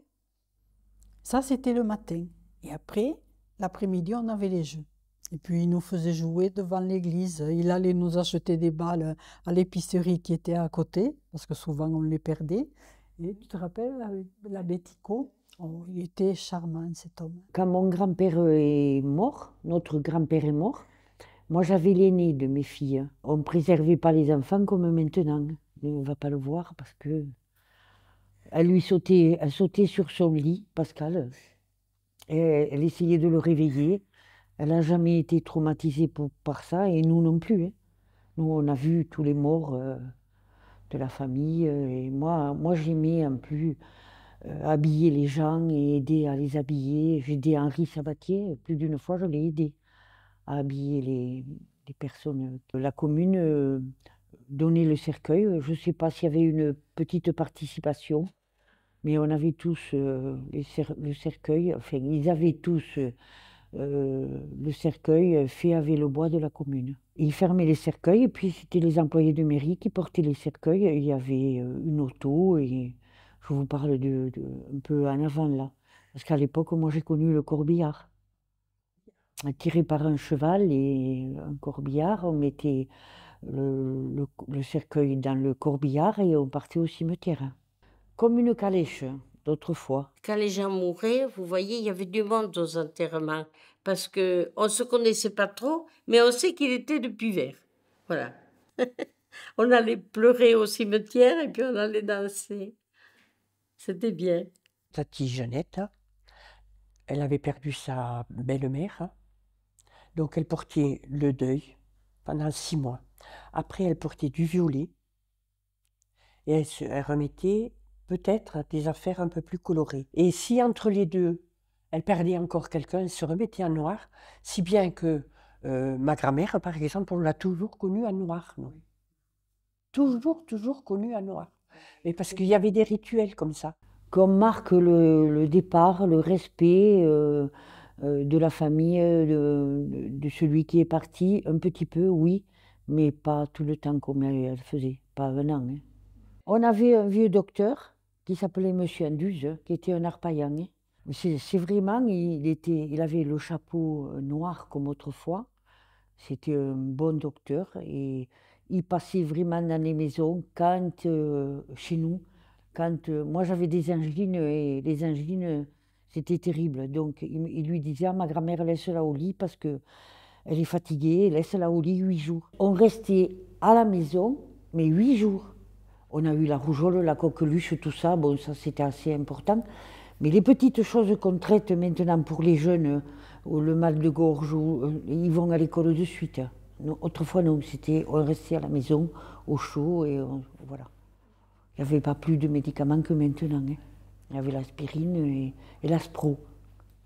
Ça, c'était le matin. Et après, l'après-midi, on avait les jeux. Et puis, il nous faisait jouer devant l'église. Il allait nous acheter des balles à l'épicerie qui était à côté, parce que souvent, on les perdait. Et tu te rappelles, la Bético, oh, il était charmant, cet homme. Quand mon grand-père est mort, notre grand-père est mort, moi j'avais l'aîné de mes filles. On ne préservait pas les enfants comme maintenant. On ne va pas le voir parce que elle sautait sur son lit, Pascal. Et elle essayait de le réveiller. Elle n'a jamais été traumatisée par ça et nous non plus. Hein. Nous, on a vu tous les morts de la famille. Et moi j'aimais en plus habiller les gens et aider à les habiller. J'ai aidé Henri Sabatier, plus d'une fois je l'ai aidé à habiller les personnes. La commune donnait le cercueil. Je ne sais pas s'il y avait une petite participation, mais on avait tous le cercueil. Enfin, ils avaient tous le cercueil fait avec le bois de la commune. Ils fermaient les cercueils et puis c'était les employés de mairie qui portaient les cercueils. Il y avait une auto et je vous parle un peu en avant là. Parce qu'à l'époque, moi j'ai connu le corbillard. Tiré par un cheval et un corbillard, on mettait le cercueil dans le corbillard et on partait au cimetière. Comme une calèche d'autrefois. Quand les gens mouraient, vous voyez, il y avait du monde aux enterrements parce qu'on ne se connaissait pas trop, mais on sait qu'il était de Puvert. Voilà. On allait pleurer au cimetière et puis on allait danser. C'était bien. Tati Jeannette, elle avait perdu sa belle-mère, donc elle portait le deuil pendant 6 mois. Après, elle portait du violet et elle remettait peut-être des affaires un peu plus colorées. Et si entre les deux, elle perdait encore quelqu'un, elle se remettait en noir, si bien que ma grand-mère, par exemple, on l'a toujours connue en noir. Non. Toujours connue en noir. Mais parce qu'il y avait des rituels comme ça. Qu'on marque le départ, le respect de la famille, de celui qui est parti, un petit peu, oui, mais pas tout le temps comme elle faisait, pas un an. Hein. On avait un vieux docteur qui s'appelait Monsieur Anduze, qui était un arpaillant. Hein. C'est vraiment, il avait le chapeau noir comme autrefois. C'était un bon docteur et il passait vraiment dans les maisons quand, chez nous, quand moi j'avais des angines et les angines, c'était terrible. Donc il lui disait à ma grand-mère, laisse-la au lit parce qu'elle est fatiguée, laisse-la au lit 8 jours. On restait à la maison, mais 8 jours. On a eu la rougeole, la coqueluche, tout ça, bon ça c'était assez important. Mais les petites choses qu'on traite maintenant pour les jeunes, ou le mal de gorge, ils vont à l'école de suite. Non, autrefois non, on restait à la maison, au chaud, et voilà. Il n'y avait pas plus de médicaments que maintenant. Hein. Il y avait l'aspirine et l'aspro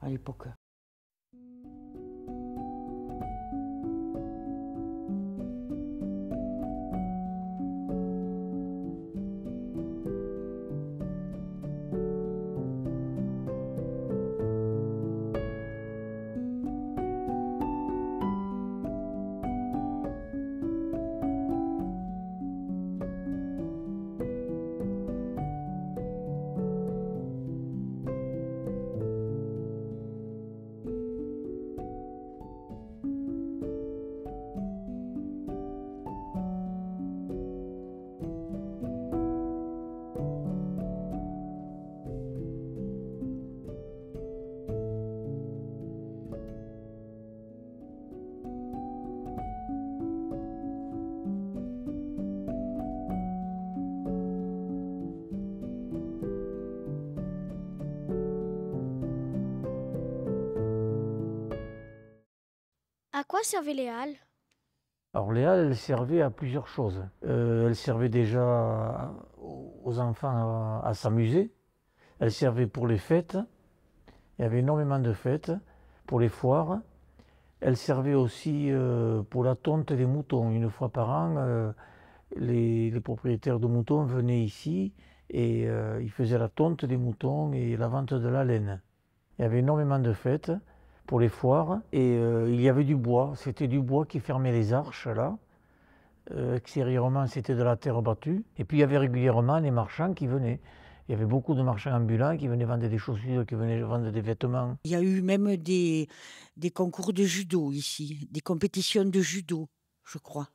à l'époque. À quoi servaient les halles? Alors les halles, elles servaient à plusieurs choses. Elles servaient déjà aux enfants à s'amuser. Elles servaient pour les fêtes. Il y avait énormément de fêtes, pour les foires. Elles servaient aussi pour la tonte des moutons. Une fois par an, les propriétaires de moutons venaient ici et ils faisaient la tonte des moutons et la vente de la laine. Il y avait énormément de fêtes pour les foires et il y avait du bois. C'était du bois qui fermait les arches là. Extérieurement, c'était de la terre battue. Et puis il y avait régulièrement les marchands qui venaient. Il y avait beaucoup de marchands ambulants qui venaient vendre des chaussures, qui venaient vendre des vêtements. Il y a eu même des concours de judo ici, des compétitions de judo, je crois,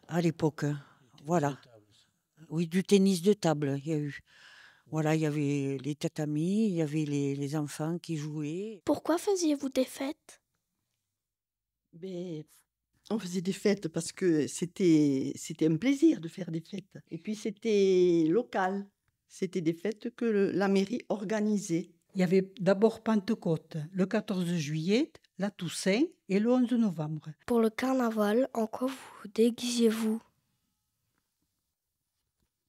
à l'époque. Voilà. Oui, du tennis de table, il y a eu. Voilà, il y avait les tatamis, il y avait les enfants qui jouaient. Pourquoi faisiez-vous des fêtes? Mais on faisait des fêtes parce que c'était un plaisir de faire des fêtes. Et puis c'était local. C'était des fêtes que la mairie organisait. Il y avait d'abord Pentecôte, le 14 juillet, la Toussaint et le 11 novembre. Pour le carnaval, en quoi vous déguisiez-vous?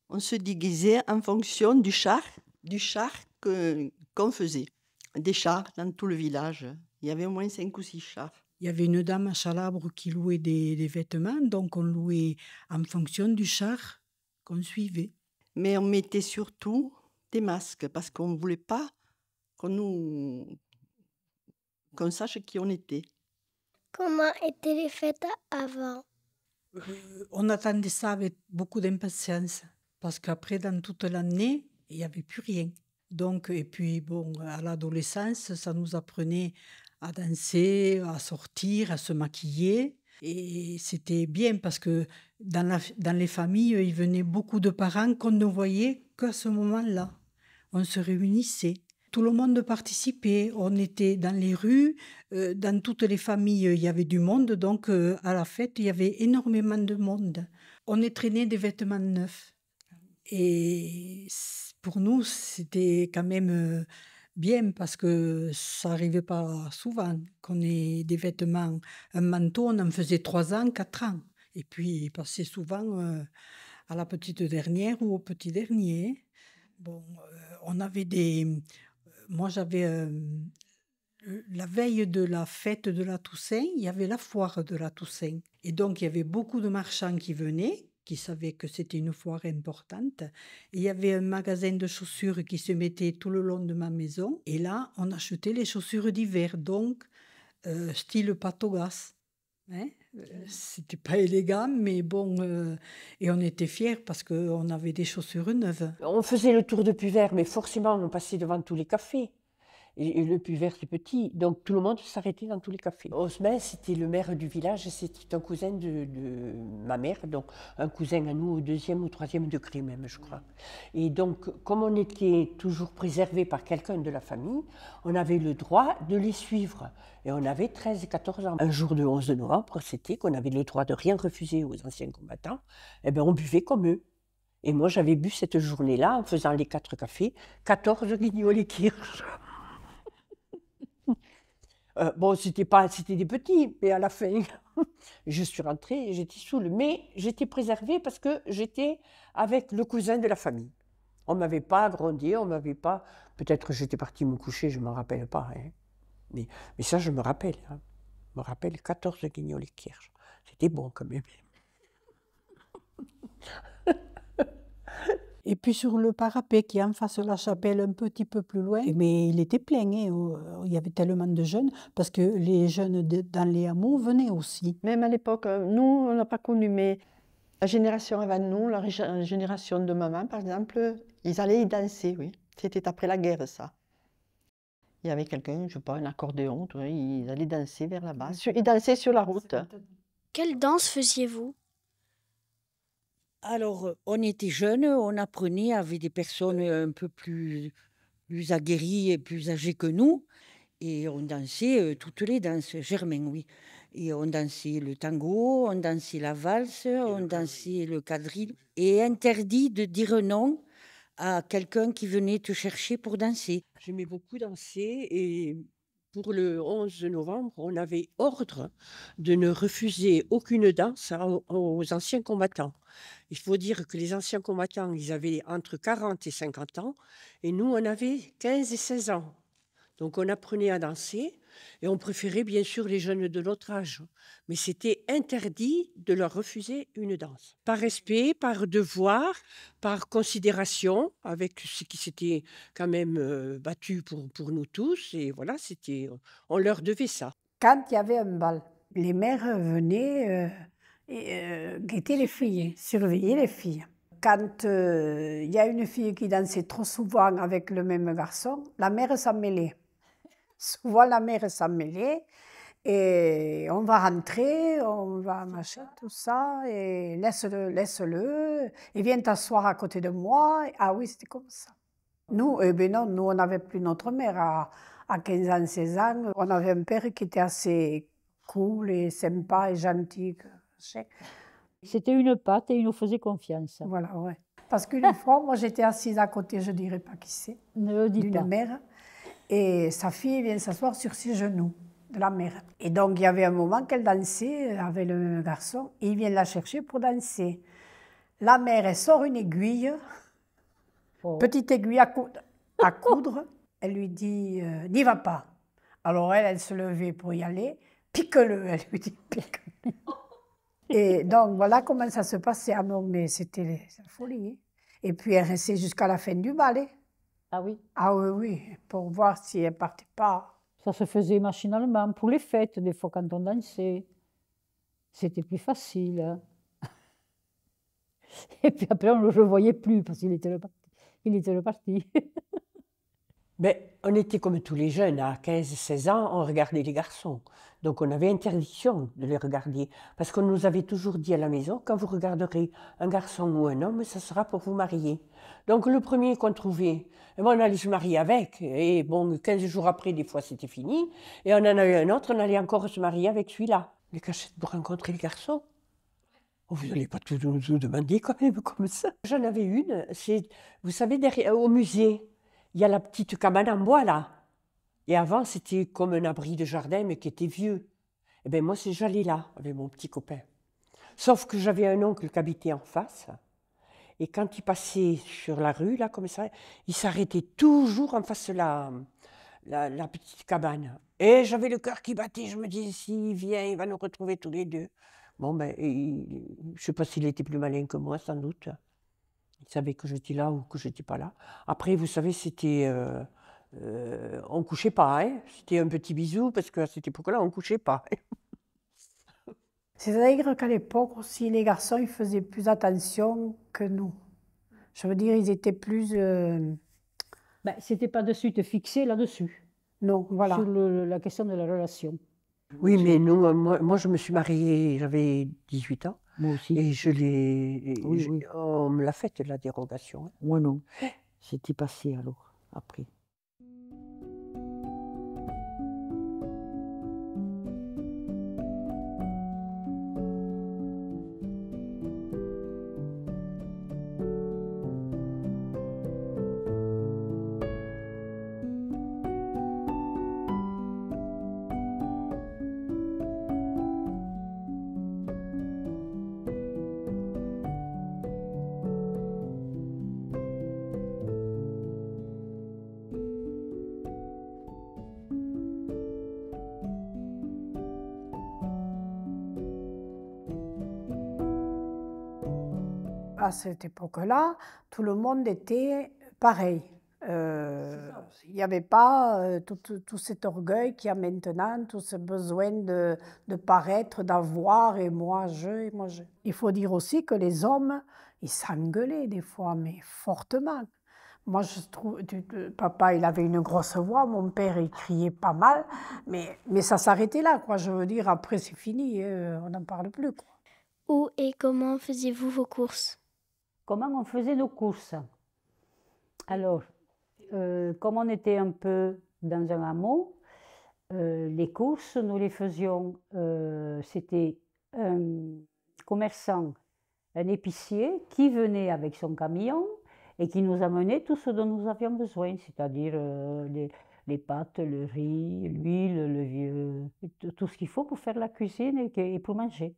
On se déguisait en fonction du char qu'on faisait. Des chars dans tout le village. Il y avait au moins 5 ou 6 chars. Il y avait une dame à Chalabre qui louait des vêtements, donc on louait en fonction du char qu'on suivait. Mais on mettait surtout des masques parce qu'on ne voulait pas qu'on sache qui on était. Comment étaient les fêtes avant? On attendait ça avec beaucoup d'impatience parce qu'après, dans toute l'année, il n'y avait plus rien. Donc, et puis, bon, à l'adolescence, ça nous apprenait à danser, à sortir, à se maquiller. Et c'était bien parce que dans les familles, il venait beaucoup de parents qu'on ne voyait qu'à ce moment-là. On se réunissait. Tout le monde participait. On était dans les rues, dans toutes les familles, il y avait du monde. Donc, à la fête, il y avait énormément de monde. On traînait des vêtements neufs. Et pour nous, c'était quand même bien parce que ça n'arrivait pas souvent qu'on ait des vêtements. Un manteau, on en faisait 3 ans, 4 ans. Et puis, il passait souvent à la petite dernière ou au petit dernier. Bon, on avait moi, j'avais... la veille de la fête de la Toussaint, il y avait la foire de la Toussaint. Et donc, il y avait beaucoup de marchands qui venaient, qui savaient que c'était une foire importante. Et il y avait un magasin de chaussures qui se mettait tout le long de ma maison. Et là, on achetait les chaussures d'hiver, donc style patogas. Hein? C'était pas élégant, mais bon. Et on était fiers parce qu'on avait des chaussures neuves. On faisait le tour de Puvert, mais forcément, on passait devant tous les cafés. Et le Puvert, c'est petit, donc tout le monde s'arrêtait dans tous les cafés. Osmin, c'était le maire du village, c'était un cousin de ma mère, donc un cousin à nous au 2e ou 3e degré même, je crois. Et donc, comme on était toujours préservé par quelqu'un de la famille, on avait le droit de les suivre. Et on avait 13 et 14 ans. Un jour de 11 novembre, c'était qu'on avait le droit de rien refuser aux anciens combattants. Eh bien, on buvait comme eux. Et moi, j'avais bu cette journée-là, en faisant les 4 cafés, 14 guignols kirsch. Bon, c'était des petits, mais à la fin, je suis rentrée, j'étais saoule. Mais j'étais préservée parce que j'étais avec le cousin de la famille. On ne m'avait pas grondé, on m'avait pas... Peut-être que j'étais partie me coucher, je ne m'en rappelle pas. Hein. Mais ça, je me rappelle. Hein. Je me rappelle 14 guignols kirsch. C'était bon quand même. Et puis sur le parapet qui est en face de la chapelle, un petit peu plus loin, mais il était plein, hein, il y avait tellement de jeunes, parce que les jeunes dans les hameaux venaient aussi. Même à l'époque, nous, on n'a pas connu, mais la génération avant nous, la génération de maman, par exemple, ils allaient y danser, oui. C'était après la guerre, ça. Il y avait quelqu'un, je sais pas, un accordéon, ils allaient danser vers là-bas. Ils dansaient sur la route. Quelle danse faisiez-vous? Alors, on était jeunes, on apprenait avec des personnes un peu plus aguerries et plus âgées que nous. Et on dansait toutes les danses, Germain, oui. Et on dansait le tango, on dansait la valse, on dansait le quadrille. Et interdit de dire non à quelqu'un qui venait te chercher pour danser. J'aimais beaucoup danser et pour le 11 novembre, on avait ordre de ne refuser aucune danse aux anciens combattants. Il faut dire que les anciens combattants, ils avaient entre 40 et 50 ans, et nous, on avait 15 et 16 ans. Donc on apprenait à danser, et on préférait bien sûr les jeunes de notre âge. Mais c'était interdit de leur refuser une danse. Par respect, par devoir, par considération, avec ce qui s'était quand même battu pour nous tous. Et voilà, on leur devait ça. Quand il y avait un bal, les mères venaient guetter les filles, surveiller les filles. Quand il y a une fille qui dansait trop souvent avec le même garçon, la mère s'en mêlait. Souvent, la mère s'en mêlait. Et on va rentrer, on va machin, tout ça, et laisse-le, et viens t'asseoir à côté de moi. Ah oui, c'était comme ça. Nous, non, nous, on n'avait plus notre mère. À 15 ans, 16 ans, on avait un père qui était assez cool et sympa et gentil. C'était une patte et il nous faisait confiance. Voilà, ouais. Parce qu'une fois, moi, j'étais assise à côté, je ne dirais pas qui c'est, d'une mère, et sa fille vient s'asseoir sur ses genoux. De la mère. Et donc, il y avait un moment qu'elle dansait avec le garçon, et il vient la chercher pour danser. La mère, elle sort une aiguille, petite aiguille à coudre, elle lui dit « n'y va pas ». Alors elle se levait pour y aller, « pique-le », elle lui dit « pique-le ». Et donc, voilà comment ça se passait. Ah non, mais c'était la folie. Hein. Et puis, elle restait jusqu'à la fin du ballet. Ah oui? Ah oui, oui, pour voir si elle ne partait pas. Ça se faisait machinalement pour les fêtes, des fois quand on dansait. C'était plus facile. Hein. Et puis après, on ne le revoyait plus parce qu'il était reparti. Mais on était comme tous les jeunes, à 15-16 ans, on regardait les garçons. Donc on avait interdiction de les regarder. Parce qu'on nous avait toujours dit à la maison, quand vous regarderez un garçon ou un homme, ça sera pour vous marier. Donc le premier qu'on trouvait, on allait se marier avec. Et bon, 15 jours après, des fois, c'était fini. Et on en a eu un autre, on allait encore se marier avec celui-là. Les cachettes pour rencontrer les garçons. Oh, vous n'allez pas tout nous demander quand même comme ça. J'en avais une, vous savez, derrière, au musée. Il y a la petite cabane en bois, là. Et avant, c'était comme un abri de jardin, mais qui était vieux. Eh bien, moi, j'allais là, avec mon petit copain. Sauf que j'avais un oncle qui habitait en face. Et quand il passait sur la rue, là, comme ça, il s'arrêtait toujours en face de la petite cabane. Et j'avais le cœur qui battait. Je me disais, s'il vient, il va nous retrouver tous les deux. Bon, ben, je ne sais pas s'il était plus malin que moi, sans doute. Il savait que j'étais là ou que je n'étais pas là. Après, vous savez, c'était... on ne couchait pas, hein. C'était un petit bisou, parce qu'à cette époque-là, on ne couchait pas. C'est-à-dire qu'à l'époque aussi, les garçons, ils faisaient plus attention que nous. Je veux dire, ils étaient plus... C'était pas de suite fixé là-dessus. Non, voilà. Sur la question de la relation. Oui, mais nous, moi, je me suis mariée, j'avais 18 ans. Moi aussi. Et Oui. on me l'a faite, la dérogation. Moi non. C'était passé alors, après. À cette époque-là, tout le monde était pareil. Il n'y avait pas tout cet orgueil qu'il y a maintenant, tout ce besoin de paraître, d'avoir, et moi je. Il faut dire aussi que les hommes, ils s'engueulaient des fois, mais fortement. Moi, je trouve, papa, il avait une grosse voix, mon père, il criait pas mal, mais ça s'arrêtait là, quoi. Je veux dire, après, c'est fini, on n'en parle plus, quoi. Où et comment faisiez-vous vos courses? Comment on faisait nos courses? Alors, comme on était un peu dans un hameau, les courses, nous les faisions, c'était un commerçant, un épicier qui venait avec son camion et qui nous amenait tout ce dont nous avions besoin, c'est-à-dire les pâtes, le riz, l'huile, tout ce qu'il faut pour faire la cuisine et pour manger.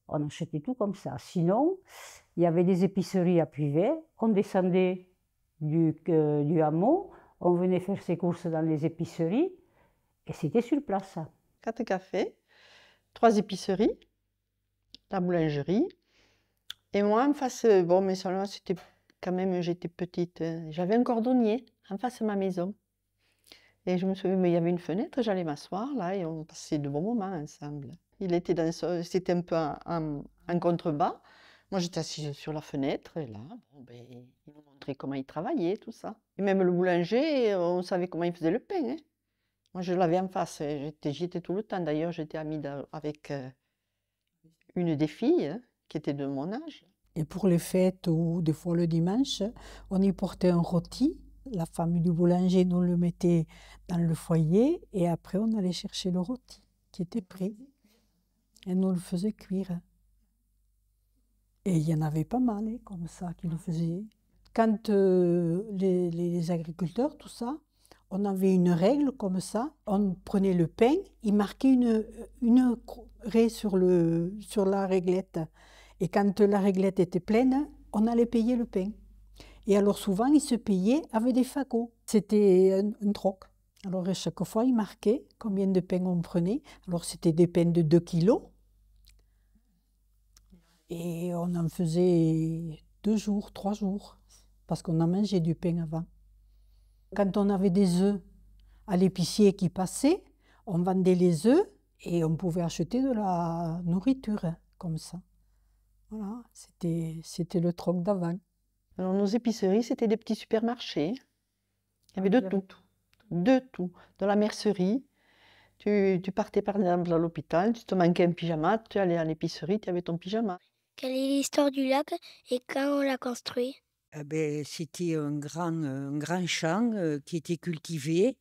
On achetait tout comme ça. Sinon, il y avait des épiceries à Puvet. On descendait du hameau, on venait faire ses courses dans les épiceries et c'était sur place. 4 cafés, 3 épiceries, la boulangerie. Et moi, en face, bon, mais seulement c'était quand même, j'étais petite. J'avais un cordonnier en face de ma maison. Et je me souviens, mais il y avait une fenêtre, j'allais m'asseoir là et on passait de bons moments ensemble. Il était c'était un peu en contrebas. Moi, j'étais assise sur la fenêtre et là, bon, ben, il nous montrait comment il travaillait, tout ça. Et même le boulanger, on savait comment il faisait le pain, hein. Moi, je l'avais en face. J'y étais tout le temps. D'ailleurs, j'étais amie avec une des filles hein, qui était de mon âge. Et pour les fêtes ou des fois le dimanche, on y portait un rôti. La femme du boulanger nous le mettait dans le foyer et après on allait chercher le rôti qui était prêt. Elle nous le faisait cuire. Et il y en avait pas mal hein, comme ça qui le faisaient. Quand les agriculteurs, tout ça, on avait une règle comme ça. On prenait le pain, il marquait une raie sur la réglette. Et quand la réglette était pleine, on allait payer le pain. Et alors souvent, ils se payaient avec des fagots. C'était un troc. Alors à chaque fois, ils marquaient combien de pain on prenait. Alors c'était des pains de 2 kilos. Et on en faisait 2 jours, 3 jours. Parce qu'on en mangeait du pain avant. Quand on avait des œufs à l'épicier qui passait, on vendait les œufs et on pouvait acheter de la nourriture comme ça. Voilà, c'était le troc d'avant. Alors nos épiceries, c'était des petits supermarchés. Il y avait de tout. De tout. Dans la mercerie, tu partais par exemple à l'hôpital, tu te manquais un pyjama, tu allais à l'épicerie, tu avais ton pyjama. Quelle est l'histoire du lac et quand on l'a construit? C'était un grand champ qui était cultivé,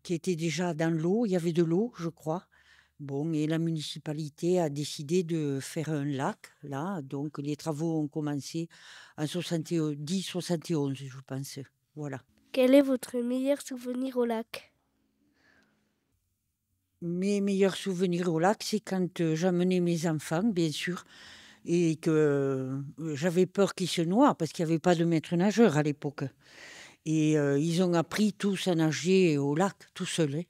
qui était déjà dans l'eau. Il y avait de l'eau, je crois. Bon, et la municipalité a décidé de faire un lac, là. Donc, les travaux ont commencé en 70-71, je pense. Voilà. Quel est votre meilleur souvenir au lac? Mes meilleurs souvenirs au lac, c'est quand j'amenais mes enfants, bien sûr, et que j'avais peur qu'ils se noient, parce qu'il n'y avait pas de maître nageur à l'époque. Et ils ont appris tous à nager au lac, tout seuls. Hein.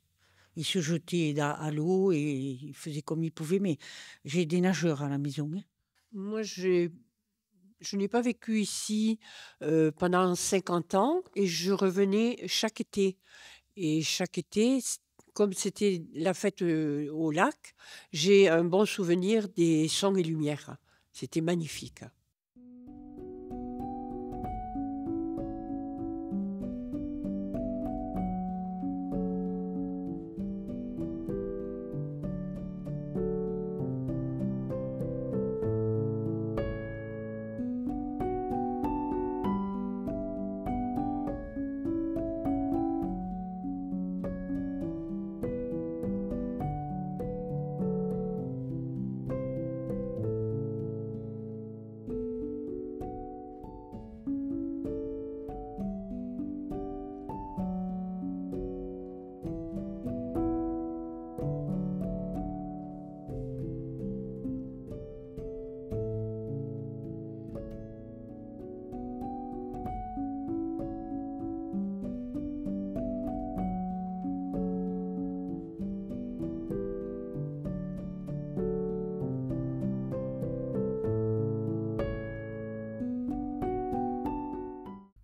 Ils se jetaient à l'eau et ils faisaient comme ils pouvaient, mais j'ai des nageurs à la maison. Hein. Moi, je n'ai pas vécu ici pendant 50 ans et je revenais chaque été. Et chaque été, comme c'était la fête au lac, j'ai un bon souvenir des sons et lumières. C'était magnifique.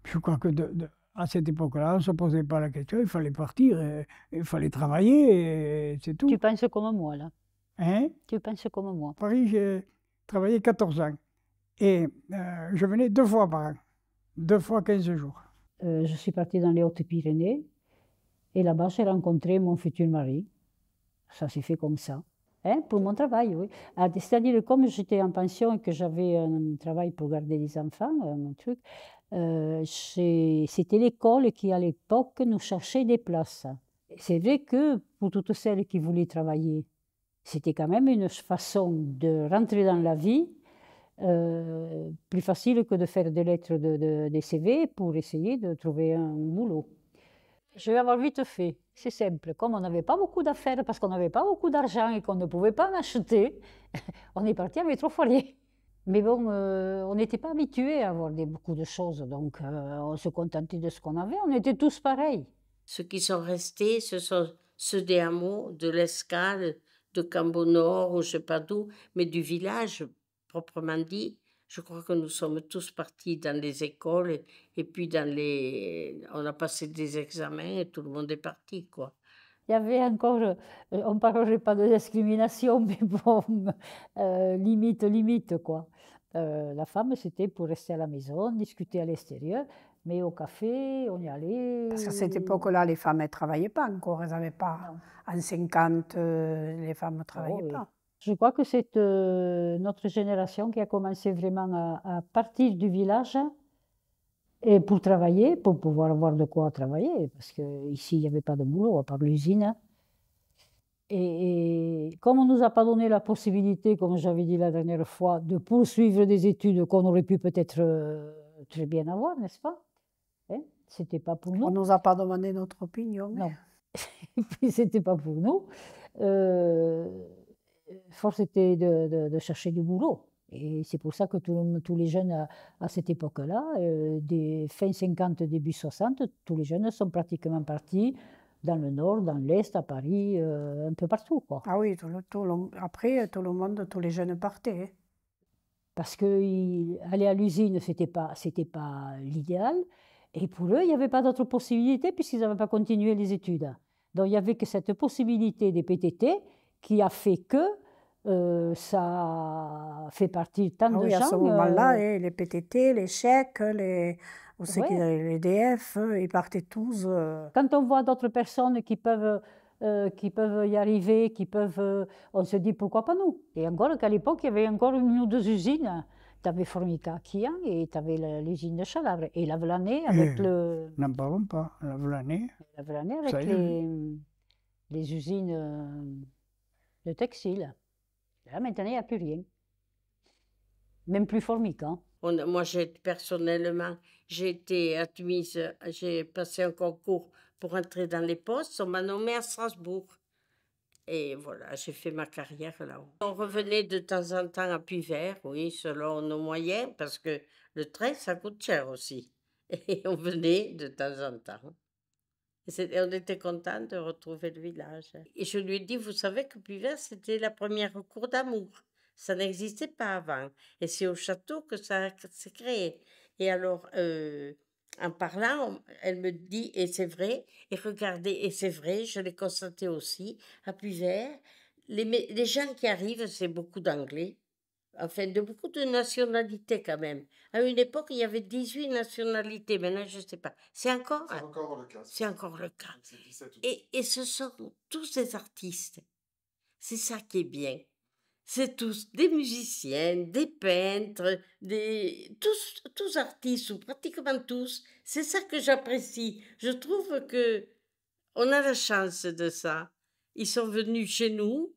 Je crois que à cette époque-là, on ne se posait pas la question, il fallait partir, il fallait travailler, et c'est tout. Tu penses comme moi, là. Hein? Tu penses comme moi. À Paris, j'ai travaillé 14 ans. Et je venais 2 fois par an, 2 fois 15 jours. Je suis partie dans les Hautes-Pyrénées et là-bas, j'ai rencontré mon futur mari. Ça s'est fait comme ça. Hein, pour mon travail, oui. C'est-à-dire, comme j'étais en pension et que j'avais un travail pour garder les enfants, un truc, c'était l'école qui, à l'époque, nous cherchait des places. C'est vrai que pour toutes celles qui voulaient travailler, c'était quand même une façon de rentrer dans la vie, plus facile que de faire des lettres, des CV pour essayer de trouver un boulot. Je vais avoir vite fait, c'est simple. Comme on n'avait pas beaucoup d'affaires, parce qu'on n'avait pas beaucoup d'argent et qu'on ne pouvait pas en acheter, on est parti à Métropole. Mais bon, on n'était pas habitués à avoir beaucoup de choses, donc on se contentait de ce qu'on avait, on était tous pareils. Ceux qui sont restés, ce sont ceux des hameaux, de l'Escale, de Cambo-Nord, ou je ne sais pas d'où, mais du village, proprement dit. Je crois que nous sommes tous partis dans les écoles et puis on a passé des examens et tout le monde est parti, quoi. Il y avait encore, on ne parlerait pas de discrimination, mais bon, limite, quoi. La femme, c'était pour rester à la maison, discuter à l'extérieur, mais au café, on y allait. Parce qu'à cette époque-là, les femmes, elles ne travaillaient pas encore, elles n'avaient pas. En 50, les femmes ne travaillaient pas. Je crois que c'est notre génération qui a commencé vraiment à partir du village et pour travailler, pour pouvoir avoir de quoi travailler, parce qu'ici, il n'y avait pas de boulot à part l'usine. Et comme on ne nous a pas donné la possibilité, comme j'avais dit la dernière fois, de poursuivre des études qu'on aurait pu peut-être très bien avoir, n'est-ce pas? C'était pas pour nous. On ne nous a pas demandé notre opinion. Non. Et puis, c'était pas pour nous. Force était de chercher du boulot. Et c'est pour ça que tous les jeunes à cette époque-là, des fin 50, début 60, tous les jeunes sont pratiquement partis dans le nord, dans l'est, à Paris, un peu partout, quoi. Ah oui, après, tout le monde, tous les jeunes partaient. Hein. Parce qu'aller à l'usine, c'était pas l'idéal. Et pour eux, il n'y avait pas d'autre possibilité puisqu'ils n'avaient pas continué les études. Donc il n'y avait que cette possibilité des PTT qui a fait que ça fait partie tant de gens. À ce moment-là, les PTT, les chèques, les DF, ils partaient tous. Quand on voit d'autres personnes qui peuvent y arriver, on se dit pourquoi pas nous. Et encore qu'à l'époque, il y avait encore une ou deux usines. Tu avais Formica Kian et tu avais l'usine de Chalabre. Et la Vlanée avec N'en parlons pas, la Vlanée. La Vlanée avec les usines de textile. Là, maintenant, il n'y a plus rien. Même plus Formica. Moi, personnellement, j'ai été admise, j'ai passé un concours pour entrer dans les postes. On m'a nommée à Strasbourg. Et voilà, j'ai fait ma carrière là-haut. On revenait de temps en temps à Puy-Vert, oui, selon nos moyens, parce que le train, ça coûte cher aussi. Et on venait de temps en temps. Et on était contents de retrouver le village. Et je lui ai dit, vous savez que Puy-Vert, c'était la première cour d'amour. Ça n'existait pas avant. Et c'est au château que ça s'est créé. Et alors, en parlant, elle me dit, et c'est vrai, et regardez, et c'est vrai, je l'ai constaté aussi, à Puy-Vert, les gens qui arrivent, c'est beaucoup d'anglais, enfin, de beaucoup de nationalités quand même. À une époque, il y avait 18 nationalités, maintenant, je ne sais pas. C'est encore le cas. C'est encore le cas. Et ce sont tous des artistes. C'est ça qui est bien. C'est tous des musiciens, des peintres, tous artistes, ou pratiquement tous. C'est ça que j'apprécie. Je trouve que on a la chance de ça. Ils sont venus chez nous,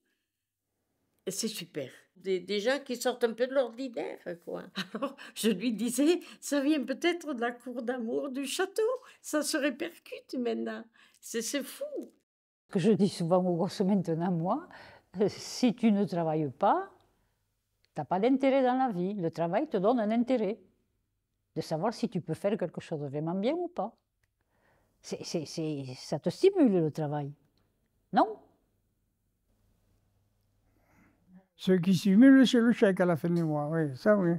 et c'est super. Des gens qui sortent un peu de l'ordinaire, quoi. Alors, je lui disais, ça vient peut-être de la cour d'amour du château. Ça se répercute maintenant. C'est fou. Ce que je dis souvent aux gosses maintenant, moi, si tu ne travailles pas, tu n'as pas d'intérêt dans la vie. Le travail te donne un intérêt de savoir si tu peux faire quelque chose de vraiment bien ou pas. Ça te stimule le travail, non? Ce qui stimule, c'est le chèque à la fin du mois, oui, ça oui.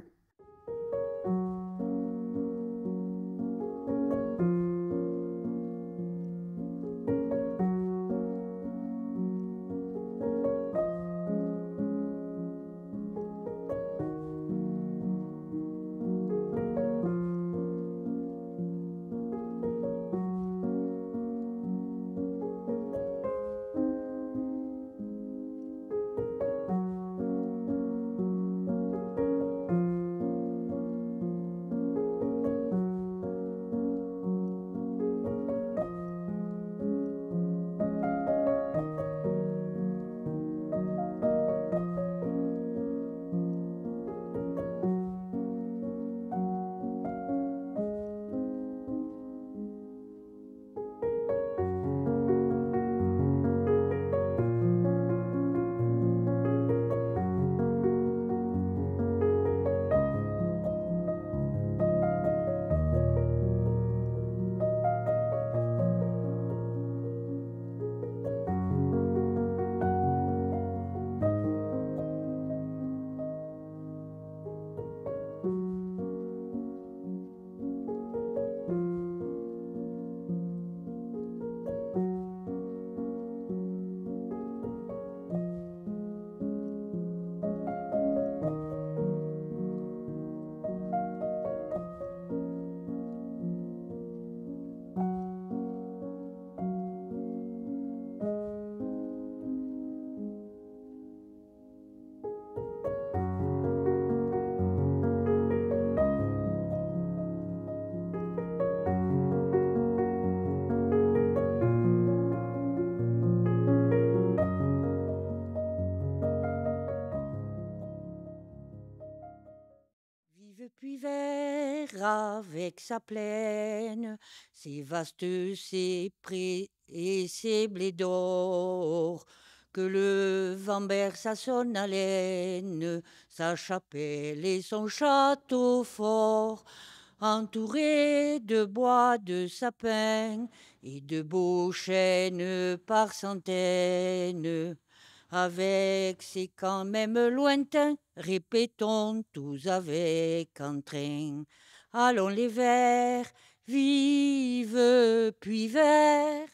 avec sa plaine, ses vastes, ses prés et ses blés d'or, que le vent berce à son haleine, sa chapelle et son château fort, entouré de bois de sapins et de beaux chênes par centaines. Avec ses camps même lointains, répétons tous avec entrain. Allons les verts, vive puis verts,